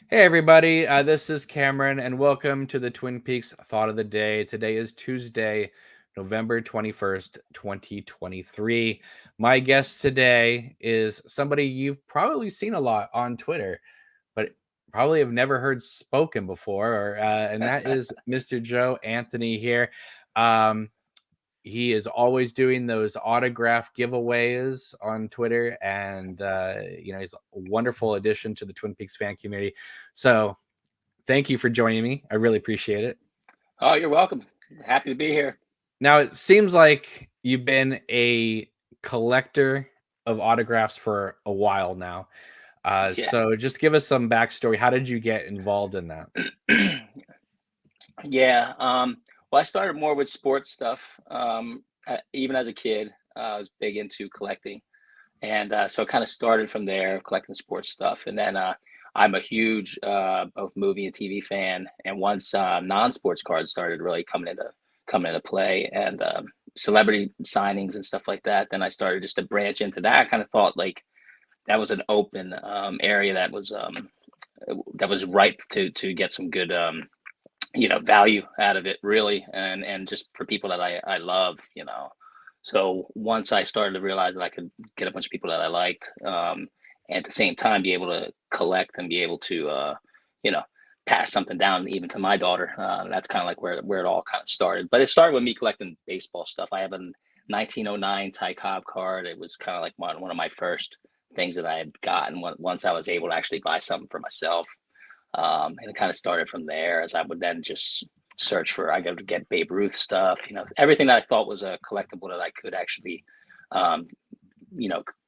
Hey everybody, this is Cameron, and welcome to the Twin Peaks Thought of the Day. Today is Tuesday, November 21st, 2023. My guest today is somebody you've probably seen a lot on Twitter, but probably have never heard spoken before, and that is Mr. Joe Anthony here. Um, he is always doing those autograph giveaways on Twitter, and he's a wonderful addition to the Twin Peaks fan community. So thank you for joining me. I really appreciate it. Oh, you're welcome. Happy to be here. Now, it seems like you've been a collector of autographs for a while now. Yeah. So just give us some backstory. How did you get involved in that? Yeah. Well, I started more with sports stuff. Even as a kid, I was big into collecting. And so it kind of started from there, collecting sports stuff. And then I'm a huge both movie and TV fan. And once non-sports cards started really coming into play, and celebrity signings and stuff like that, then I started just to branch into that. I kind of thought like that was an open area that was ripe to get some good value out of it, really, and just for people that I love. So once I started to realize that I could get a bunch of people that I liked, and at the same time be able to collect and be able to you know pass something down even to my daughter. That's kind of like where it all kind of started. But it started with me collecting baseball stuff. I have a 1909 Ty Cobb card. It was kind of like one of my first things that I had gotten once I was able to actually buy something for myself. And it kind of started from there, as I would then just search for, I go to get Babe Ruth stuff, everything that I thought was a collectible that I could actually, um,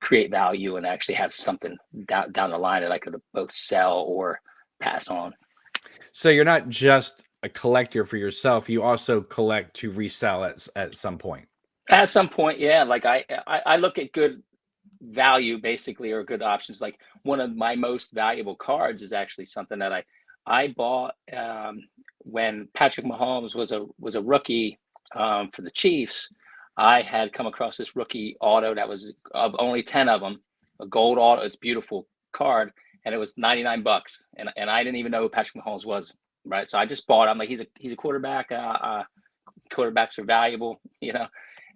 create value and actually have something down the line that I could both sell or pass on. So you're not just a collector for yourself; you also collect to resell at some point. At some point, yeah, like I look at good value basically, or good options. Like one of my most valuable cards is actually something that I bought when Patrick Mahomes was a rookie for the Chiefs. I had come across this rookie auto that was of only 10 of them, a gold auto. It's a beautiful card, and it was $99, and I didn't even know who Patrick Mahomes was. Right, so I just bought it. I'm like, he's a quarterback. Quarterbacks are valuable,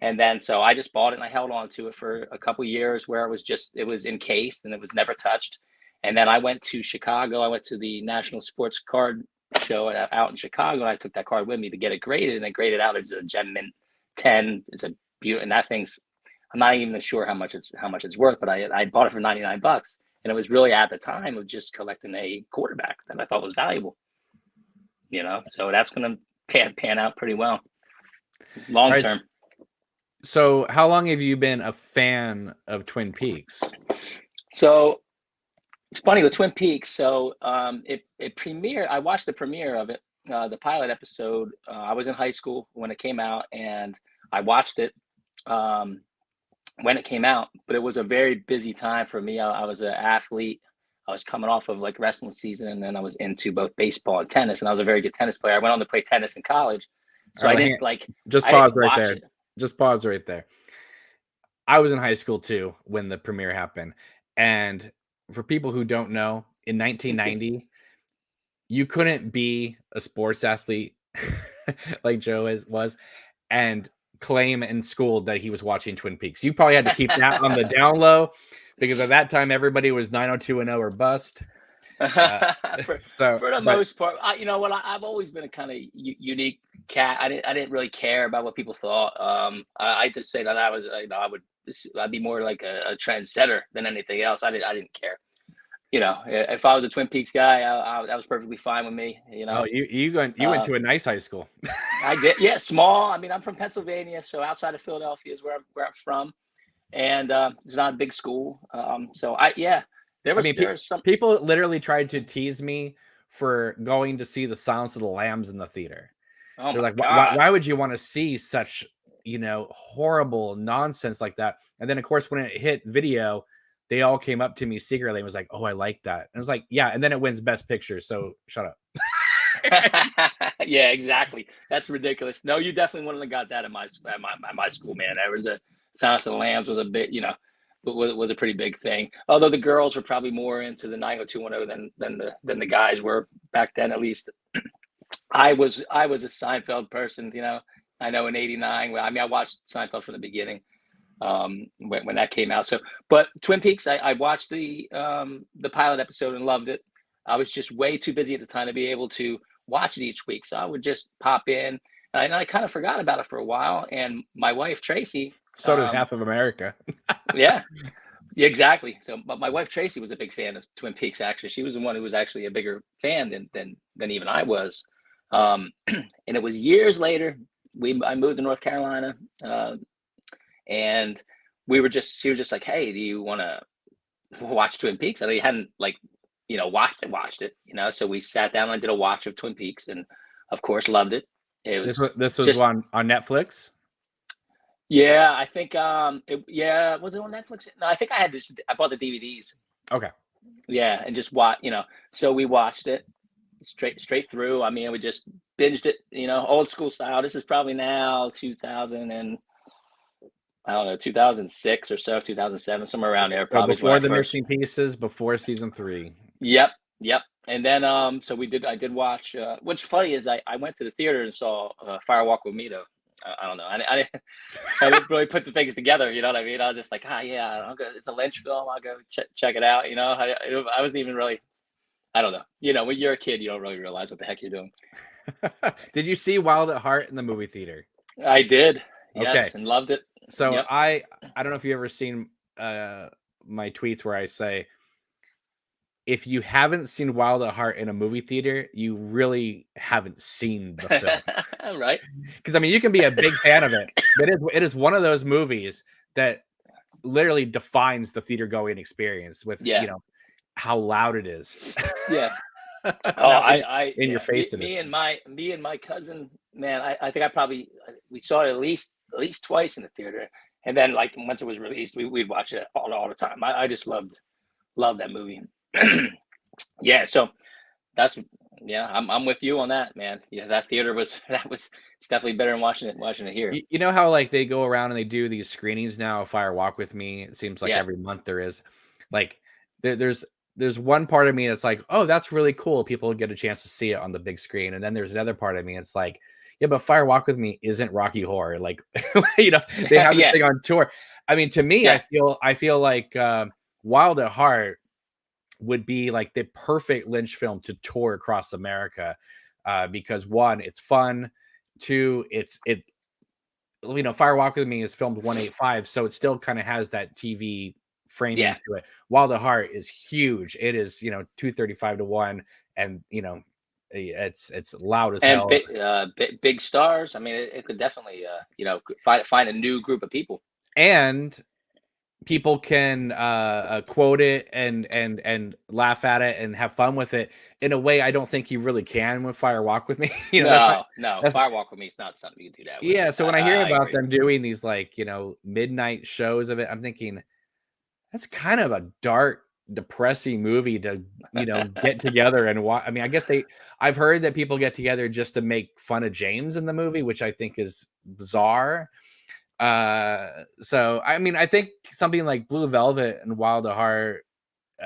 And then so I just bought it and I held on to it for a couple years, where it was encased and it was never touched. And then I went to Chicago. I went to the National Sports Card Show out in Chicago, and I took that card with me to get it graded, and they graded out. It's a Gem Mint 10. It's a beautiful, and that thing's, I'm not even sure how much it's worth, but I bought it for $99, and it was really at the time of just collecting a quarterback that I thought was valuable. So that's going to pan out pretty well All long right. term. So how long have you been a fan of Twin Peaks? So it's funny with Twin Peaks. So it premiered. I watched the premiere of it, the pilot episode. I was in high school when it came out, and I watched it when it came out. But it was a very busy time for me. I was an athlete. I was coming off of like wrestling season, and then I was into both baseball and tennis. And I was a very good tennis player. I went on to play tennis in college, so All I right, didn't like. just I pause didn't right watch there. it. Just pause right there. I was in high school too when the premiere happened. And for people who don't know, in 1990, you couldn't be a sports athlete like Joe was and claim in school that he was watching Twin Peaks. You probably had to keep that on the down low, because at that time everybody was 90210 or bust. Uh, for so, for the but most part, you know what? I've always been a kind of unique cat. I didn't really care about what people thought. I just say that I was, I'd be more like a trendsetter than anything else. I didn't care. If I was a Twin Peaks guy, that was perfectly fine with me. oh, you went Uh, to a nice high school. I did, yeah, small. I mean, I'm from Pennsylvania, so outside of Philadelphia is where I'm from, and it's not a big school. So yeah, there I was mean, there was some. people literally tried to tease me for going to see the Silence of the Lambs in the theater. Oh They're my like, God. why would you want to see such, horrible nonsense like that? And then, of course, when it hit video, they all came up to me secretly and was like, oh, I like that. And I was like, yeah. And then it wins Best Picture. So shut up. Yeah, exactly. That's ridiculous. No, you definitely wouldn't have got that at my school, man. There was a Silence of the Lambs was a bit, was a pretty big thing. Although the girls were probably more into the 90210 than the guys were back then, at least. I was a Seinfeld person, you know. I know in '89. I mean, I watched Seinfeld from the beginning when that came out. So, but Twin Peaks, I watched the pilot episode and loved it. I was just way too busy at the time to be able to watch it each week, so I would just pop in, and I kind of forgot about it for a while. And my wife Tracy, So did half of America. yeah, exactly. So, but my wife Tracy was a big fan of Twin Peaks. Actually, she was the one who was actually a bigger fan than even I was. And it was years later. I moved to North Carolina, and she was just like, "Hey, do you want to watch Twin Peaks?" I know you hadn't like, watched it, So we sat down and I did a watch of Twin Peaks, and of course loved it. It was This was just, on Netflix. yeah, I think was it on Netflix? No, I think I bought the DVDs. Okay. Yeah, and just so we watched it straight through. I mean, we just binged it, old school style. This is probably now 2000 and I don't know, 2006 or so, 2007, somewhere around there. So Probably before the missing pieces, before season 3. Yep. And then so I did watch. What's funny is I went to the theater and saw Fire Walk with Me though. I don't know. I didn't really put the things together. You know what I mean? I was just like, yeah, I'll go. It's a Lynch film. I'll go check it out. I wasn't even really. I don't know. When you're a kid, you don't really realize what the heck you're doing. Did you see Wild at Heart in the movie theater? I did. Okay. Yes, and loved it. So yep. I don't know if you've ever seen my tweets where I say, if you haven't seen Wild at Heart in a movie theater, you really haven't seen the film. Right. Because I mean, you can be a big fan of it, but it is one of those movies that literally defines the theater going experience with, how loud it is. Yeah. In your face. Me and my cousin, man, I think we saw it at least twice in the theater. And then like once it was released, we'd watch it all the time. I just loved that movie. Yeah, so I'm with you on that, man. Yeah, that theater it's definitely better than watching it here. You know how like they go around and they do these screenings now of Fire Walk with Me? It seems like every month there is. Like there's one part of me that's like, oh, that's really cool. People get a chance to see it on the big screen. And then there's another part of me. It's like, yeah, but Fire Walk with Me isn't Rocky Horror. Like, they have this thing on tour. I mean, to me, I feel like Wild at Heart would be like the perfect Lynch film to tour across America, because one, it's fun. Two, Fire Walk with Me is filmed 185, so it still kind of has that TV framing to it. Wild at Heart is huge. It is 235 to 1, and it's loud as hell. Big stars. I mean, it could definitely find a new group of people, and people can quote it and laugh at it and have fun with it in a way I don't think you really can with Fire Walk with Me. No, Fire Walk with Me is not something you can do that with. Yeah, so when I hear about them doing these like midnight shows of it, I'm thinking that's kind of a dark, depressing movie to get together and watch. I mean, I guess I've heard that people get together just to make fun of James in the movie, which I think is bizarre. So I mean, I think something like Blue Velvet and Wild at Heart,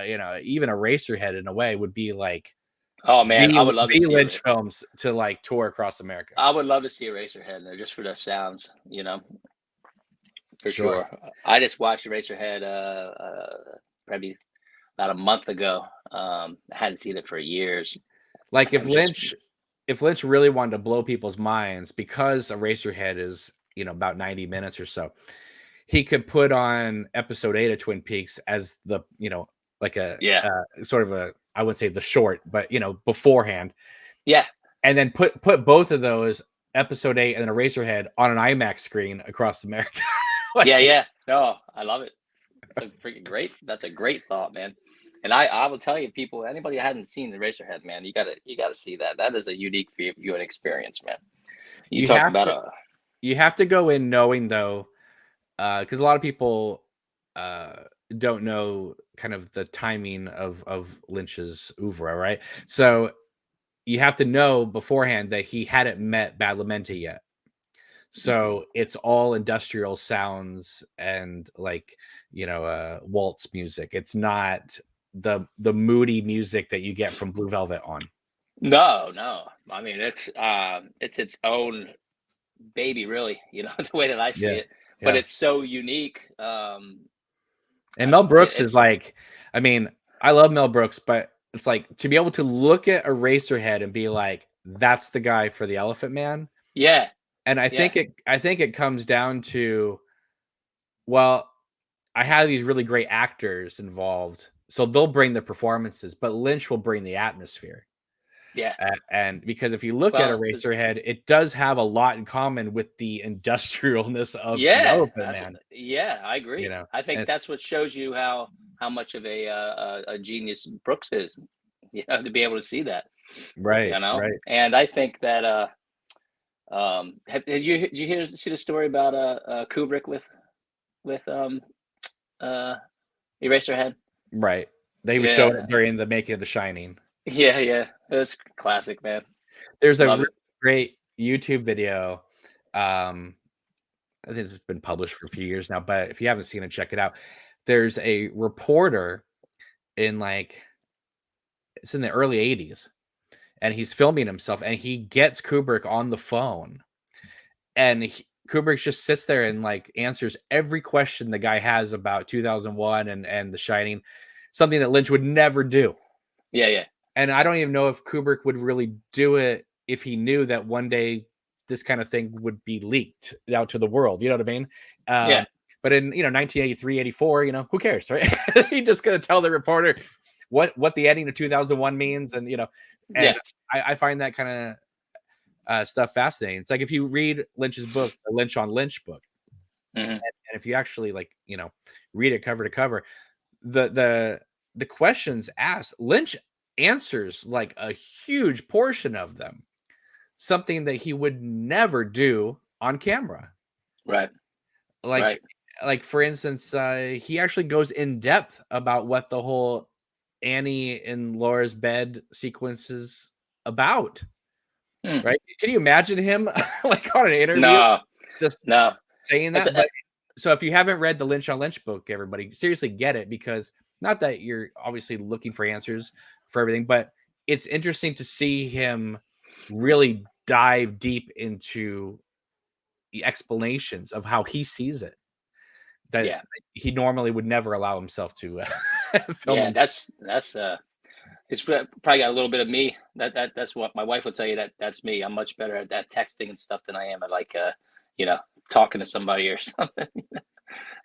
even Eraserhead in a way would be like, oh man, I would love to see Lynch films to like tour across America. I would love to see Eraserhead there just for the sounds, for sure. I just watched Eraserhead probably about a month ago. I hadn't seen it for years. Like if Lynch really wanted to blow people's minds, because Eraserhead is about 90 minutes or so, he could put on episode 8 of Twin Peaks as the like a sort of a, I would say the short, but beforehand, and then put both of those, episode 8 and Eraserhead, on an IMAX screen across America. No, I love it. That's a great thought, man. And I will tell you, people, anybody who hadn't seen the Eraserhead, man, you gotta see that. That is a unique viewing experience, man. You have to go in knowing, though, because a lot of people don't know kind of the timing of Lynch's oeuvre, right? So you have to know beforehand that he hadn't met Badalamenti yet. So it's all industrial sounds and like, waltz music. It's not the moody music that you get from Blue Velvet on. No, no. I mean, it's its own baby, really. The way that I see Yeah. it. But Yeah. it's so unique. And Mel Brooks is It's like, I mean, I love Mel Brooks, but it's like to be able to look at Eraserhead and be like, that's the guy for the Elephant Man. yeah, And yeah, I think it comes down to, well, I have these really great actors involved, so they'll bring the performances, but Lynch will bring the atmosphere. yeah. And because if you look at Well, it's just, Eraserhead, it does have a lot in common with the industrialness of the yeah, Elephant Man, yeah. I you agree. know. I And think it's that's what shows you how much of a genius Brooks is. To be able to see that. right, right. And I think that did you see the story about Kubrick with uh Eraserhead? Right. They were showing it Yeah, during the making of The Shining. yeah, yeah. That's classic, man. There's a Love really it. great YouTube video. Um, I think it's been published for a few years now, but if you haven't seen it, check it out. There's a reporter in like it's in the early 80s, and he's filming himself, and he gets Kubrick on the phone, and Kubrick just sits there and like answers every question the guy has about 2001 and The Shining, something that Lynch would never do. Yeah, yeah, And I don't even know if Kubrick would really do it if he knew that one day this kind of thing would be leaked out to the world. You know what I mean? yeah, But in 1983, 84, who cares, right? He's just gonna tell the reporter what the ending of 2001 means, and yeah. I find that kind of stuff fascinating. It's like if you read Lynch's book, the Lynch on Lynch book, Hmm. and if you actually read it cover to cover, the questions asked, Lynch answers like a huge portion of them, something that he would never do on camera. Right, Like right. for instance, he actually goes in depth about what the whole Annie in Laura's bed sequence is about. Hmm. Right? Can you imagine him like on an interview No, just no. saying That's that? But so if you haven't read the Lynch on Lynch book, everybody seriously get it, because not that you're obviously looking for answers for everything, but it's interesting to see him really dive deep into the explanations of how he sees it that yeah, he normally would never allow himself to film yeah. him. That's. It's probably got a little bit of me. That's what my wife will tell you. That's me. I'm much better at that texting and stuff than I am at like you know, talking to somebody or something.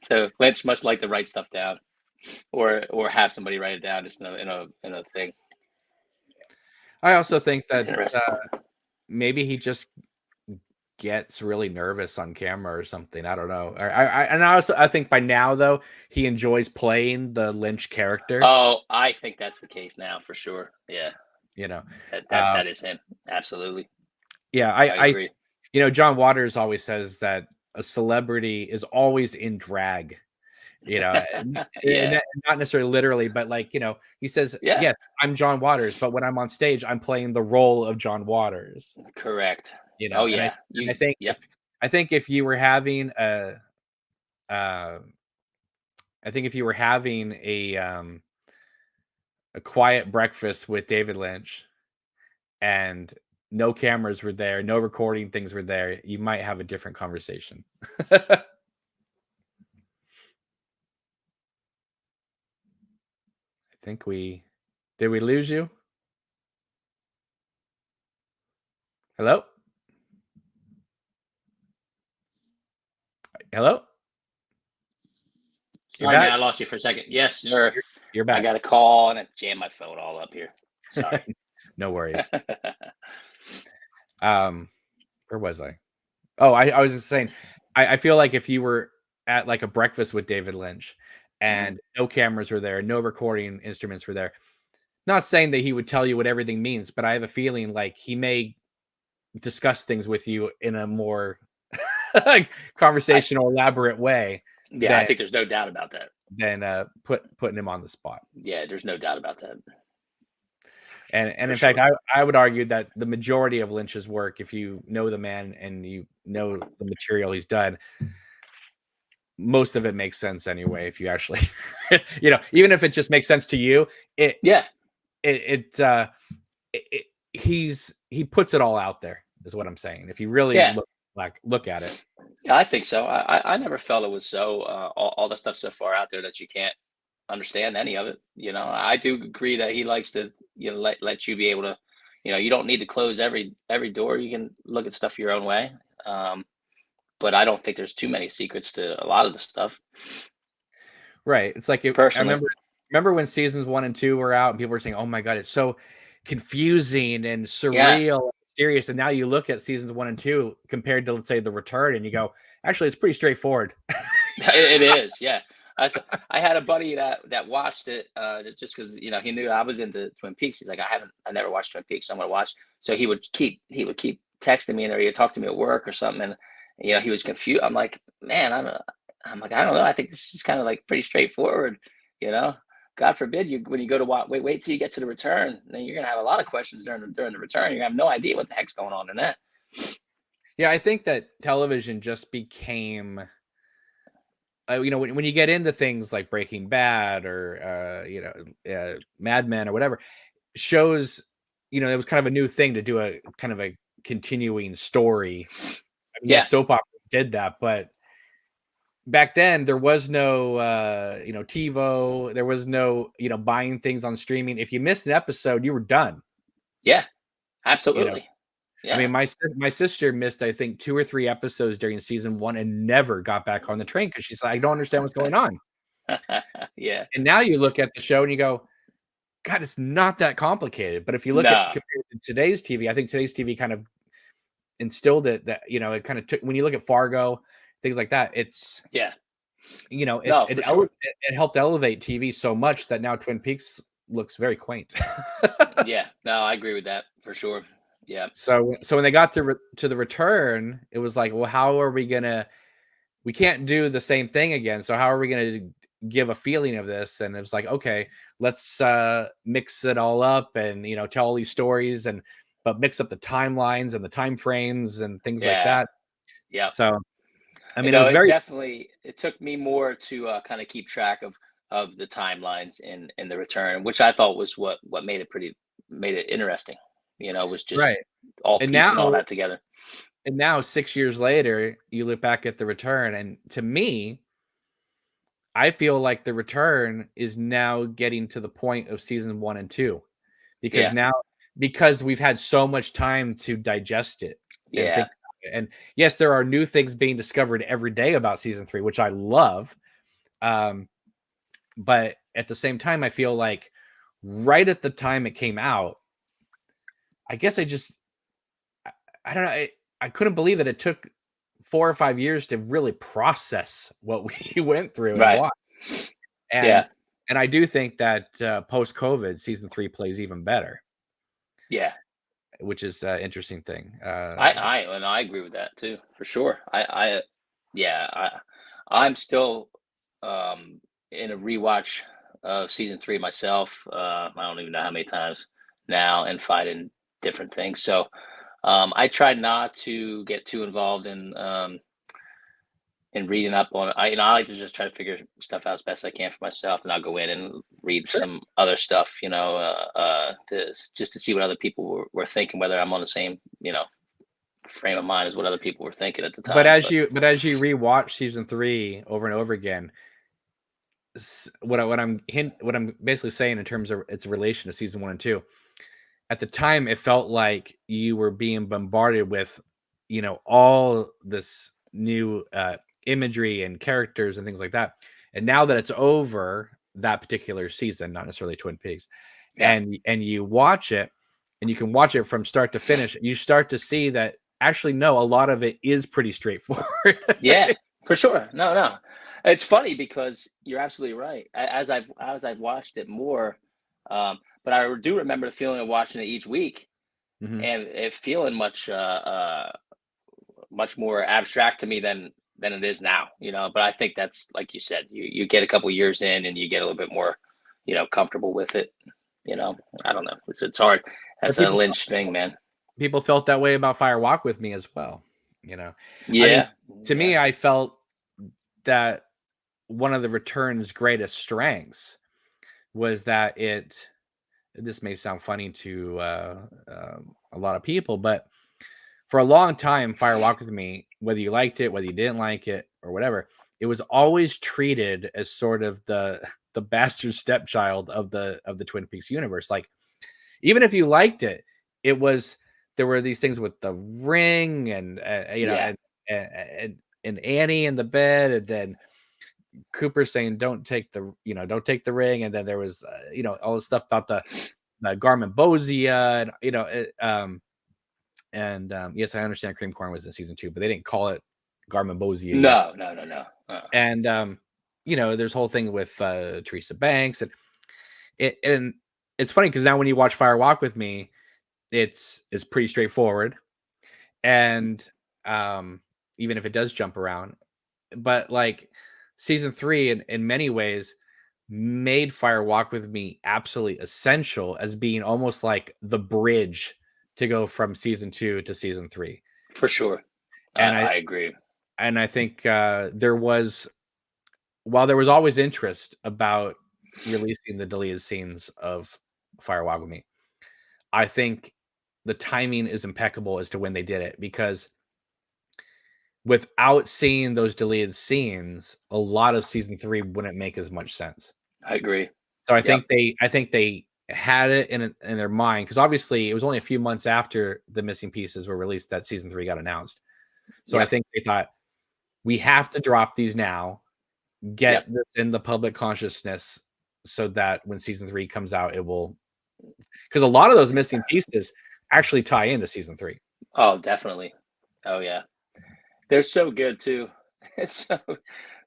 So Lynch must like to write stuff down, or have somebody write it down just in a thing. I also think It's that interesting. maybe he just gets really nervous on camera or something. I don't know. I think by now though he enjoys playing the Lynch character. Oh, I think that's the case now for sure. Yeah, You know, that is him. Absolutely, yeah. I agree. John Waters always says that a celebrity is always in drag. Yeah, Not necessarily literally, but like he says, yeah, yes, I'm John Waters, but when I'm on stage, I'm playing the role of John Waters. correct. Oh And yeah, I think yep. if you were having uh, I think if you were having a quiet breakfast with David Lynch and no cameras were there, no recording things were there, you might have a different conversation. I think did we lose you? Hello? Hello? You're Sorry, man, back. I lost you for a second. Yes, sir. You're I back. got a call and it jammed my phone all up here. Sorry. No worries. Where was I? Oh, I was just saying, I feel like if you were at like a breakfast with David Lynch Mhm. and no cameras were there, no recording instruments were there, not saying that he would tell you what everything means, but I have a feeling like he may discuss things with you in a more like I conversational, elaborate way Yeah, I than think there's no doubt about that. putting him on the spot. Yeah, there's no doubt about that. And for in fact, sure. I would argue that the majority of Lynch's work, if you know the man and you know the material he's done, most of it makes sense anyway. If you actually, even if it just makes sense to you, it Yeah, it, it uh he puts it all out there, is what I'm saying. If you really yeah, look at it. yeah. I think so. I never felt it was so all the stuff so far out there that you can't understand any of it. I do agree that he likes to let you be able to. You don't need to close every door. You can look at stuff your own way. Um, but I don't think there's too many secrets to a lot of the stuff. Right. It's like I Personally, remember when seasons 1 and 2 were out and people were saying, "Oh my god, it's so confusing and yeah, surreal and mysterious." And now you look at seasons 1 and 2 compared to, let's say, The Return, and you go, "Actually, it's pretty straightforward." it is. Yeah, I had a buddy that watched it just because he knew I was into Twin Peaks. He's like, I never watched Twin Peaks, so I'm gonna watch. So he would keep texting me, and or he'd talk to me at work or something, and he was confused. I'm like, man, I'm like, I don't know. I think this is kind of like pretty straightforward, you know. God forbid you when you go to wait till you get to the return, then you're gonna have a lot of questions during the return. You're gonna have no idea what the heck's going on in that. Yeah, I think that television just became when you get into things like Breaking Bad or Mad Men or whatever shows, it was kind of a new thing to do a kind of a continuing story. I mean, Yeah, yes, soap opera did that, but back then there was no TiVo, there was no buying things on streaming. If you missed an episode, you were done. yeah, You know, absolutely. I Yeah, mean, my sister missed, I think, 2 or 3 episodes during season 1 and never got back on the train because she's like, "I don't understand what's going on." yeah. And now you look at the show and you go, "God, it's not that complicated." But if you look at No, compared to today's TV, I think today's TV kind of instilled it that, it kind of took when you look at Fargo, things like that, it's, yeah, it no, for sure. it helped elevate TV so much that now Twin Peaks looks very quaint. Yeah, no, I agree with that for sure. Yeah, So when they got to the return, it was like, well, how are we gonna? We can't do the same thing again. So how are we gonna give a feeling of this? And it was like, okay, let's mix it all up and tell all these stories but mix up the timelines and the time frames and things like yeah, that. yeah. So I mean, it No, was it very definitely it took me more to kind of keep track of the timelines in the return, which I thought was what made it interesting. Was just right. all And piecing all now that together. 6 years later, you look back at the return, and to me, I feel like the return is now getting to the point of season 1 and 2 because Yeah, now because we've had so much time to digest it and yeah, think about it. And yes, there are new things being discovered every day about season 3, which I love. Um, but at the same time, I feel like right at the time it came out, I guess I, I don't know. I couldn't believe that it took 4 or 5 years to really process what we went through and right. watch. And Yeah, and I do think that post COVID, season 3 plays even better, yeah. which is an interesting thing. I agree with that too, for sure. Yeah, I'm still in a rewatch of season three myself. I don't even know how many times now, and finding different things. So I try not to get too involved in reading up on it. I like to just try to figure stuff out as best I can for myself, and I'll go in and read Sure. some other stuff. Just to see what other people were thinking, whether I'm on the same frame of mind as what other people were thinking at the But time. as you rewatch season 3 over and over again, what I'm basically saying in terms of its relation to season 1 and 2, at the time it felt like you were being bombarded with all this new imagery and characters and things like that. And now that it's over, that particular season, not necessarily Twin Peaks, Yeah, and you watch it and you can watch it from start to finish, you start to see that actually no, a lot of it is pretty straightforward. yeah, for sure. No, no, it's funny because you're absolutely right. As I've watched it more, but I do remember the feeling of watching it each week Mhm. and it feeling much more abstract to me than it is now. But I think that's like you said, you get a couple years in and you get a little bit more, comfortable with it. You know, I don't know. It's hard. But That's a Lynch thing, man. people felt that way about Fire Walk with Me as well. You know, I mean, Yeah, to yeah, me, I felt that one of the return's greatest strengths was that this may sound funny to a lot of people, but for a long time, Fire Walk with Me, whether you liked it, whether you didn't like it, or whatever, it was always treated as sort of the bastard stepchild of the Twin Peaks universe. Like, even if you liked it, it was there were these things with the ring and yeah. and Annie in the bed, and then Cooper saying don't take the ring, and then there was all the stuff about the Garmin Bosia, and yes, I understand Cream Corn was in season 2, but they didn't call it Garmin Bosia yet. No, no, no, no. And there's whole thing with Teresa Banks, and it's funny because now when you watch Fire Walk with Me, it's pretty straightforward, and even if it does jump around, but like season 3 in many ways made Fire Walk with Me absolutely essential as being almost like the bridge to go from season 2 to season 3. For sure. And I agree. I think while there was always interest about releasing the deleted scenes of Fire Walk with Me, I think the timing is impeccable as to when they did it, because without seeing those deleted scenes, a lot of season 3 wouldn't make as much sense. I agree. So I Yep. think they had it in their mind, because obviously it was only a few months after the missing pieces were released that season 3 got announced. So I Yep. think they thought, we have to drop these now, get this in the public consciousness, so that when season 3 comes out, it will, because a lot of those missing pieces actually tie into season 3. Oh, definitely. Oh, yeah. They're so good too. It's so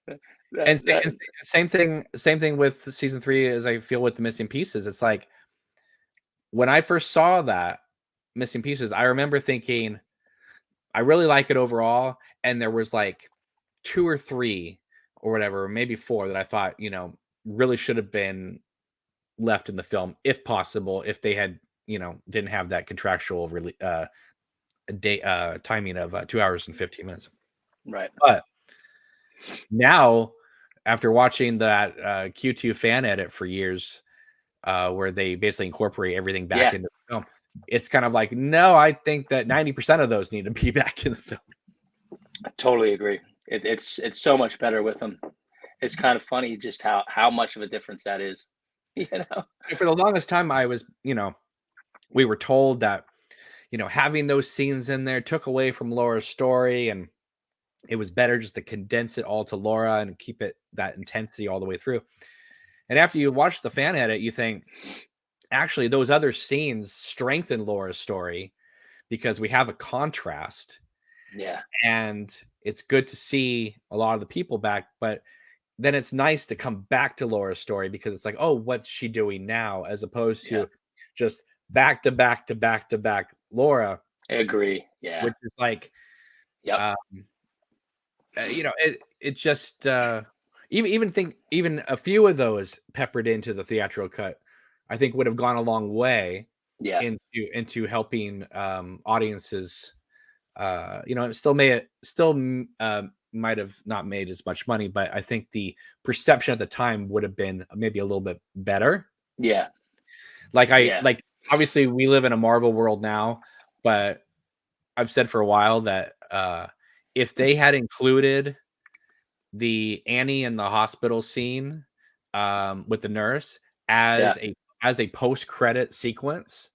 And, that same thing with season 3 as I feel with the missing pieces. It's like, when I first saw that missing pieces, I remember thinking, I really like it overall, and there was like 2 or 3 or whatever, maybe 4 that I thought, really should have been left in the film if possible, if they had, didn't have that contractual timing of 2 hours and 15 minutes. right. But now, after watching that Q2 fan edit for years, where they basically incorporate everything back into the film, it's kind of like, no, I think that 90% of those need to be back in the film. I totally agree. It's so much better with them. It's kind of funny just how much of a difference that is. You know? And for the longest time, we were told that, having those scenes in there took away from Laura's story, and it was better just to condense it all to Laura and keep it that intensity all the way through. And after you watch the fan edit, you think, actually, those other scenes strengthen Laura's story because we have a contrast. Yeah. And it's good to see a lot of the people back, but then it's nice to come back to Laura's story, because it's like, oh, what's she doing now? As opposed to just back to back to back to back Laura. I agree. Yeah. Which is like, Yep. it just even a few of those peppered into the theatrical cut, I think would have gone a long way Yeah. into helping audiences. It might have not made as much money, but I think the perception at the time would have been maybe a little bit better. Yeah. Like Yeah. Obviously we live in a Marvel world now, but I've said for a while that if they had included the Annie in the hospital scene with the nurse as a post-credit sequence,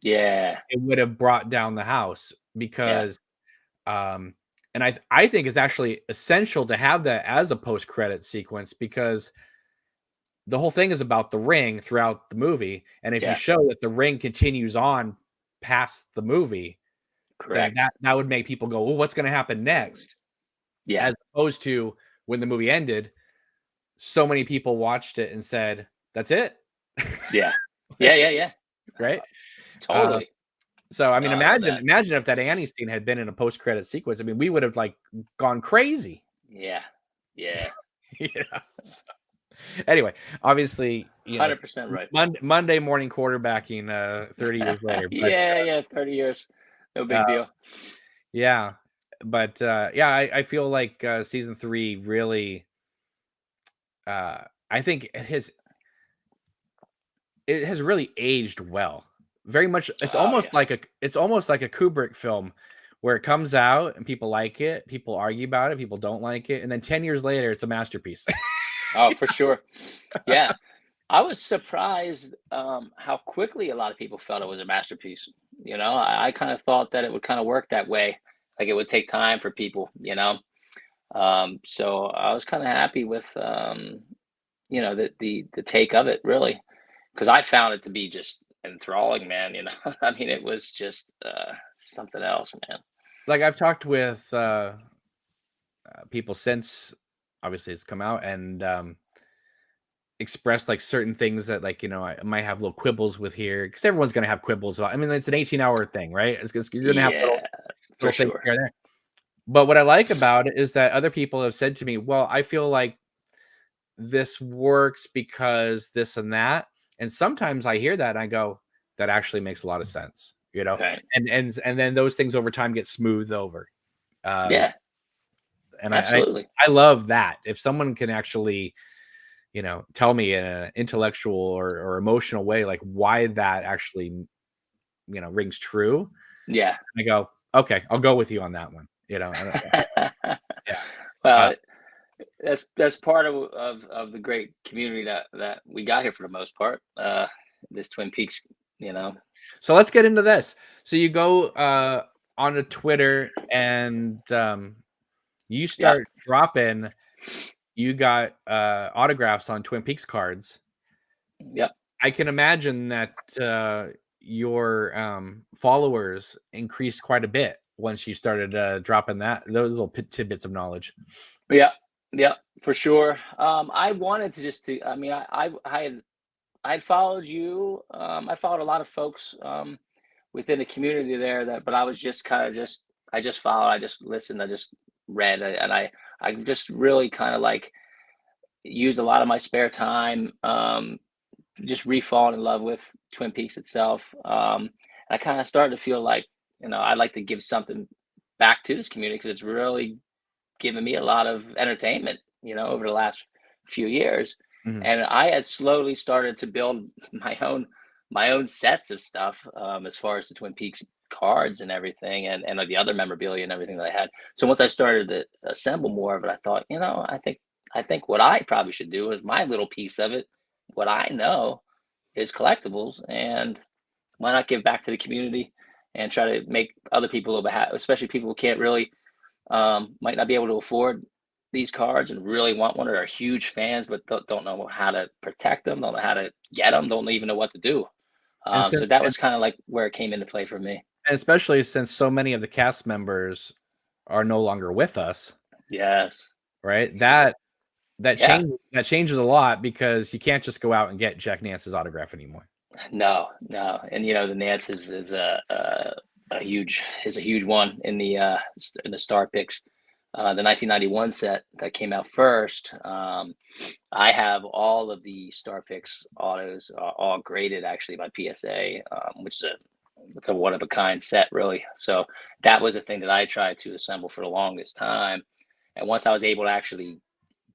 Yeah. it would have brought down the house, because and I think it's actually essential to have that as a post-credit sequence, because the whole thing is about the ring throughout the movie, and if you show that the ring continues on past the movie, Correct. then that would make people go, well, what's going to happen next? Yeah. As opposed to when the movie ended, so many people watched it and said, that's it. Yeah. Yeah. Right? Totally. So I mean, imagine if that Annie scene had been in a post-credit sequence. I mean, we would have like gone crazy. Yeah. Yeah. Yeah. Anyway, obviously, 100% right. Monday morning quarterbacking 30 years later. But Yeah, 30 years. No uh, big deal. yeah, but yeah, I feel like season 3 really, I think it has really aged well. Very much, Oh yeah. it's almost like a Kubrick film where it comes out and people like it, people argue about it, people don't like it, and then 10 years later, it's a masterpiece. Oh, for sure. Yeah. I was surprised how quickly a lot of people felt it was a masterpiece. I kind of thought that it would kind of work that way, like it would take time for people. So I was kind of happy with the take of it, really, because I found it to be just enthralling, man. I mean, it was just something else, man. Like, I've talked with people since obviously it's come out, and expressed like certain things that, like, I might have little quibbles with here, because everyone's going to have quibbles about. I mean, it's an 18-hour thing, right? You're going to have Yeah, for little things sure. here and there. But what I like about it is that other people have said to me, well, I feel like this works because this and that. And sometimes I hear that and I go, that actually makes a lot of sense. Right. And then those things over time get smoothed over. Um, Yeah, and absolutely. I love that. If someone can actually, tell me in an intellectual or emotional way, like why that actually, rings true. Yeah. I go, okay, I'll go with you on that one. Yeah. Uh, Well, that's part of the great community that we got here for the most part. This Twin Peaks, you know. so let's get into this. So you go onto Twitter and you Yep. start dropping. You got autographs on Twin Peaks cards. Yep. I can imagine that your followers increased quite a bit once you started dropping those little tidbits of knowledge. Yeah. Yeah. For sure. I wanted to just to. I mean, I had followed you. I followed a lot of folks within the community there. But I was just kind of just. I just followed. I just listened. I just read, and I just really kind of like used a lot of my spare time. Just re-falling in love with Twin Peaks itself. I kind of started to feel like, I'd like to give something back to this community because it's really given me a lot of entertainment, over the last few years. Mhm. And I had slowly started to build my own sets of stuff, as far as the Twin Peaks cards and everything, and like the other memorabilia and everything that I had. So once I started to assemble more of it, I thought, I think what I probably should do is my little piece of it. What I know is collectibles, and why not give back to the community and try to make other people a little bit happy, especially people who can't really, might not be able to afford these cards and really want one, or are huge fans but don't know how to protect them, don't know how to get them, don't even know what to do. And, So that was kind of like where it came into play for me. especially since so many of the cast members are no longer with us, Yes. right? That Yeah. changes a lot, because you can't just go out and get Jack Nance's autograph anymore. No, no, and the Nance is a huge one in the Star Picks, the 1991 set that came out first. I have all of the Star Picks autos, all graded actually by PSA, which is it's a one of a kind set, really. So that was a thing that I tried to assemble for the longest time, and once I was able to actually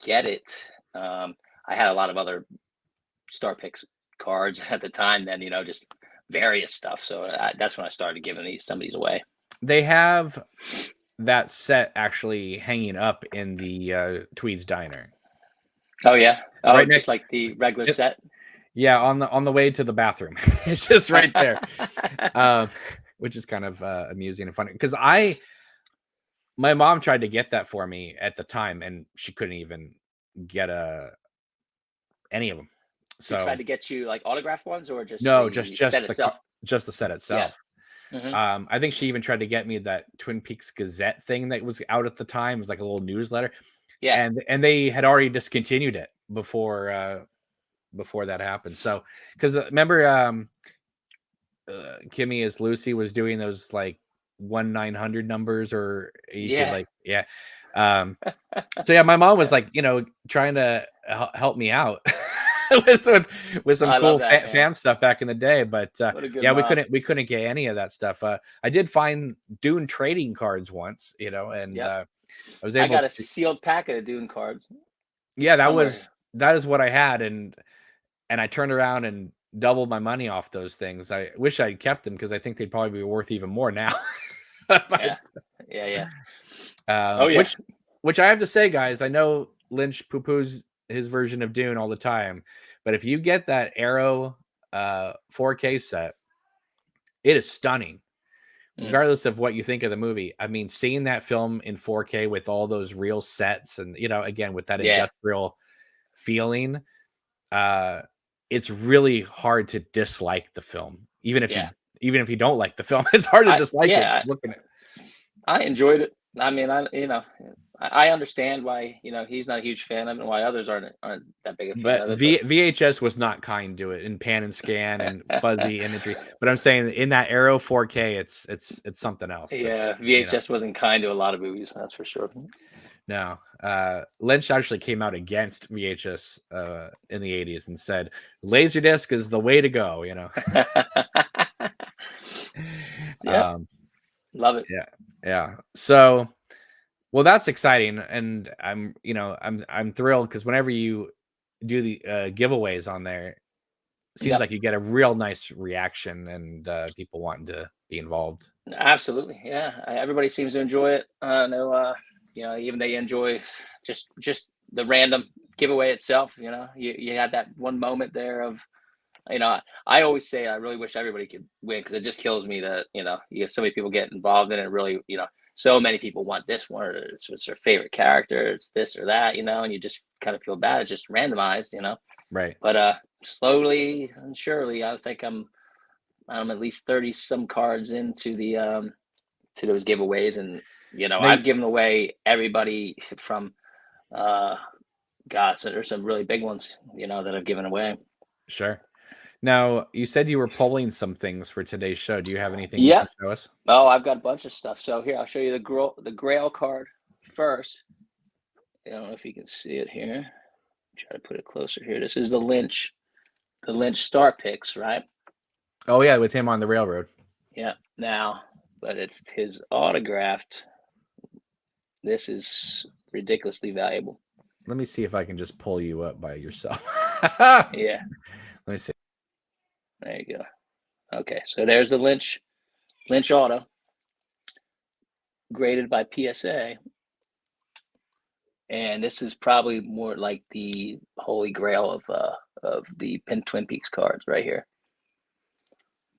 get it, I had a lot of other Star Picks cards at the time. Then just various stuff. So that's when I started giving some of these away. They have that set actually hanging up in the Tweed's Diner, Oh yeah. Oh, right next. just like the regular set. Yeah, on the way to the bathroom. It's just right there. Um, which is kind of amusing and funny, because my mom tried to get that for me at the time, and she couldn't even get any of them. She tried So to get you like autograph ones, or just no, the set itself. just the set Yeah. itself. Hmm. I think she even tried to get me that Twin Peaks Gazette thing that was out at the time. It was like a little newsletter, Yeah. and they had already discontinued it before that happened. So, because remember, Kimmy as Lucy was doing those like 1-900 numbers, or you could Yeah. like, yeah. So yeah, my mom was like, trying to help me out with some I love cool that, man. fan stuff back in the day. But What a good yeah, mom. we couldn't get any of that stuff. I did find Dune trading cards once, and Yep. I was I able got a to. sealed packet of Dune cards Yeah, somewhere. that is what I had, and I turned around and doubled my money off those things. I wish I'd kept them because I think they'd probably be worth even more now. But, Yeah. Yeah. Yeah. Oh yeah. which I have to say, guys, I know Lynch poo-poos his version of Dune all the time, but if you get that Arrow 4K set, it is stunning. Mm, Regardless of what you think of the movie. I mean, seeing that film in 4K with all those real sets and again with that yeah. industrial feeling, uh it's really hard to dislike the film. Yeah. Even if you don't like the film, it's hard to I dislike it yeah. just looking at. I enjoyed it. I mean, I understand why he's not a huge fan of it, and why others aren't that big a fan But of it. But VHS was not kind to it in pan and scan and fuzzy imagery. But I'm saying in that Arrow 4K, it's something else. yeah, You know, VHS wasn't kind to a lot of movies, that's for sure. no. Lynch actually came out against VHS in the 80s and said Laserdisc is the way to go. Yep, um, love it. yeah, yeah. So, well, that's exciting, and I'm thrilled because whenever you do the giveaways on there, it seems Yep, like you get a real nice reaction and people wanting to be involved. absolutely. Yeah, everybody seems to enjoy it. I know, even they enjoy just the random giveaway itself. You had that one moment there of I always say I really wish everybody could win because it just kills me that you have so many people get involved in it. Really, so many people want this one, or it's their favorite character, it's this or that, and you just kind of feel bad. It's just randomized. Right. But slowly and surely, I think I'm at least 30 some cards into the to those giveaways, and Now, I've given away everybody from uh God, so there's some really big ones that I've given away. sure. Now, you said you were pulling some things for today's show. Do you have anything you can Yep. show us? Oh, I've got a bunch of stuff. So here, I'll show you the Grail card first. I don't know if you can see it here. Try to put it closer here. This is the Lynch star picks, right? Oh yeah, with him on the railroad. Yeah. Now, but it's his autographed. This is ridiculously valuable. Let me see if I can just pull you up by yourself. Let Yeah. me see. There you go. Okay, so there's the Lynch auto, graded by PSA. And this is probably more like the holy grail of the Twin Peaks cards right here.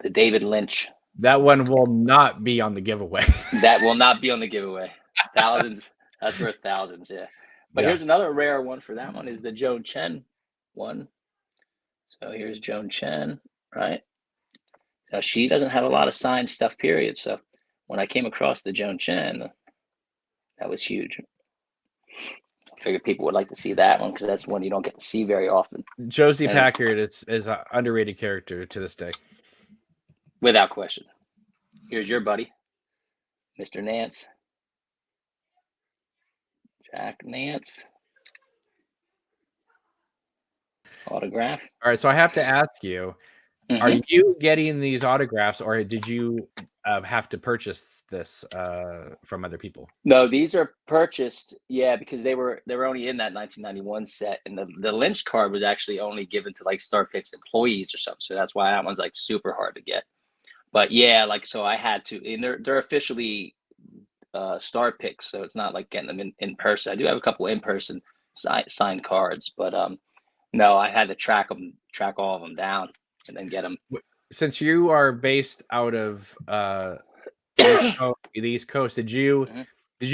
The David Lynch. That one will not be on the giveaway. That will not be on the giveaway. Thousands. That's worth thousands, yeah. But Yeah. here's another rare one for that one is the Joan Chen one. So here's Joan Chen, right? Now she doesn't have a lot of signed stuff, period. So when I came across the Joan Chen, that was huge. I figured people would like to see that one because that's one you don't get to see very often. Josie And Packard is an underrated character to this day. without question. Here's your buddy, Mr. Nance. Jack Nance. Autograph. All right, so I have to ask you, are you getting these autographs or did you have to purchase this from other people? No, these are purchased, yeah, because they were only in that 1991 set, and the Lynch card was actually only given to like Star Picks employees or something. So that's why that one's like super hard to get. But yeah, like so I had to, and they're officially Star Picks, so it's not like getting them in person. I do have a couple in person signed cards, but no, I had to track all of them down, and then get them. Since you are based out of the East Coast, did you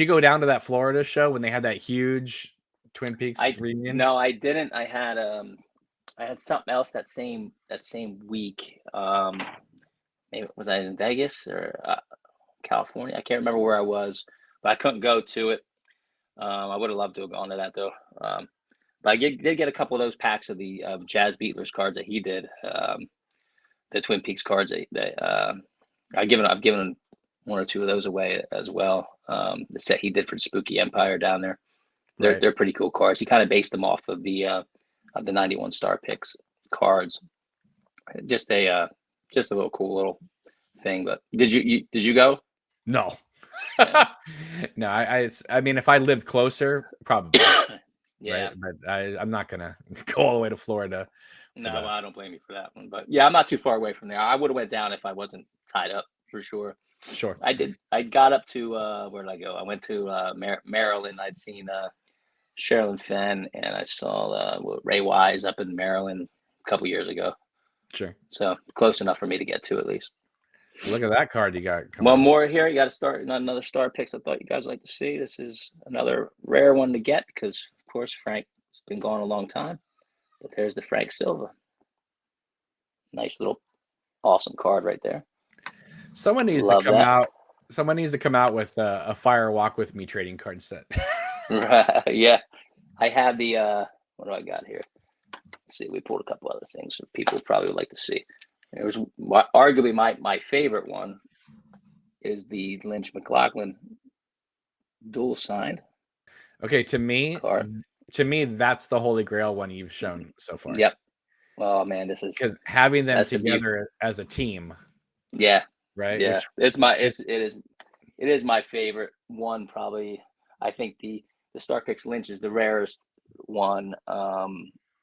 go down to that Florida show when they had that huge Twin Peaks reunion? No, I didn't. I had something else that same week. Maybe was I in Vegas or California? I can't remember where I was, but I couldn't go to it. I would have loved to have gone to that though. But I did get a couple of those packs of the Jazz Beatlers cards that he did. The Twin Peaks cards that I've given one or two of those away as well. The set he did for Spooky Empire down there. Right. They're pretty cool cards. He kind of based them off of the 91 Star Picks cards. Just a little cool little thing. But did you go? No. Yeah. No, I mean, if I lived closer, probably. Yeah. Right. But I'm not gonna go all the way to Florida for No, that. I don't blame you for that one. But yeah, I'm not too far away from there. I would have went down if I wasn't tied up for sure. Sure. I did. I got up to where did I go? I went to Maryland. I'd seen Sherilyn Fenn, and I saw Ray Wise up in Maryland a couple years ago. Sure. So close enough for me to get to at least. Look at that card you got coming One up. more here. You got to start another Star Picks. I thought you guys would like to see. This is another rare one to get because, of course, Frank's been gone a long time. But there's the Frank Silva. Nice little, awesome card right there. Someone needs Love to come that. out. Someone needs to come out with a Fire Walk with Me trading card set. Yeah, I have the. What do I got here? Let's see, we pulled a couple other things that people probably would like to see. There was arguably my favorite one is the Lynch McLaughlin dual signed Okay, to me, card. that's the holy grail one you've shown so far. Yep. Oh man, this is Because having them that's a beaut. together as a team, Yeah, right? yeah. Which It is my favorite one probably. I think the Star Picks Lynch is the rarest one,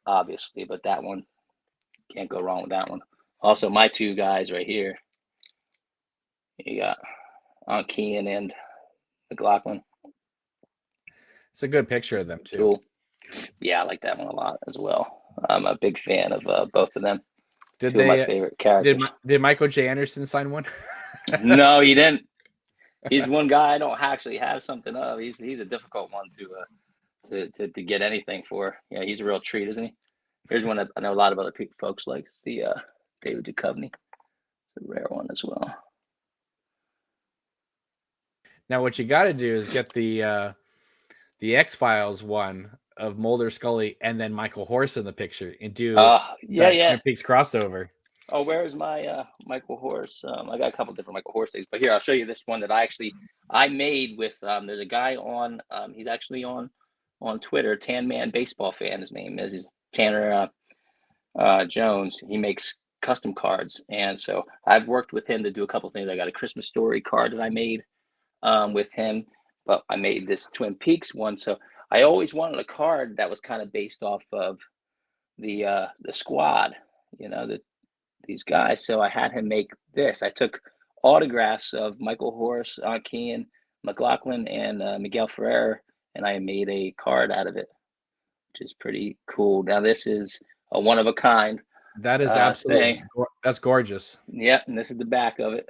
obviously, but that one can't go wrong with that one. Also, my two guys right here. You got Aunt Kean and McLaughlin. it's a good picture of them too. Cool. Yeah, I like that one a lot as well. I'm a big fan of both of them. Did Two of my favorite characters. Did Michael J. Anderson sign one? No, he didn't. He's one guy I don't actually have something of. He's a difficult one to get anything for. Yeah, he's a real treat, isn't he? Here's one I know a lot of other folks like. See, David Duchovny. It's a rare one as well. Now, what you got to do is get the X-Files one of Mulder, Scully, and then Michael Horse in the picture, and do that Twin Peaks crossover. Oh, where's my Michael Horse? I got a couple different Michael Horse things, but here I'll show you this one that I made with. There's a guy on. He's actually on Twitter. Tan Man Baseball Fan. His name is. He's Tanner Jones. He makes custom cards, and so I've worked with him to do a couple things. I got a Christmas Story card that I made with him, but I made this Twin Peaks one. So I always wanted a card that was kind of based off of the squad. You know, these guys. So I had him make this. I took autographs of Michael Horse, Aunt Kean, McLaughlin, and Miguel Ferrer, and I made a card out of it, which is pretty cool. Now this is a one of a kind. That is absolutely that's gorgeous. Yep, and this is the back of it.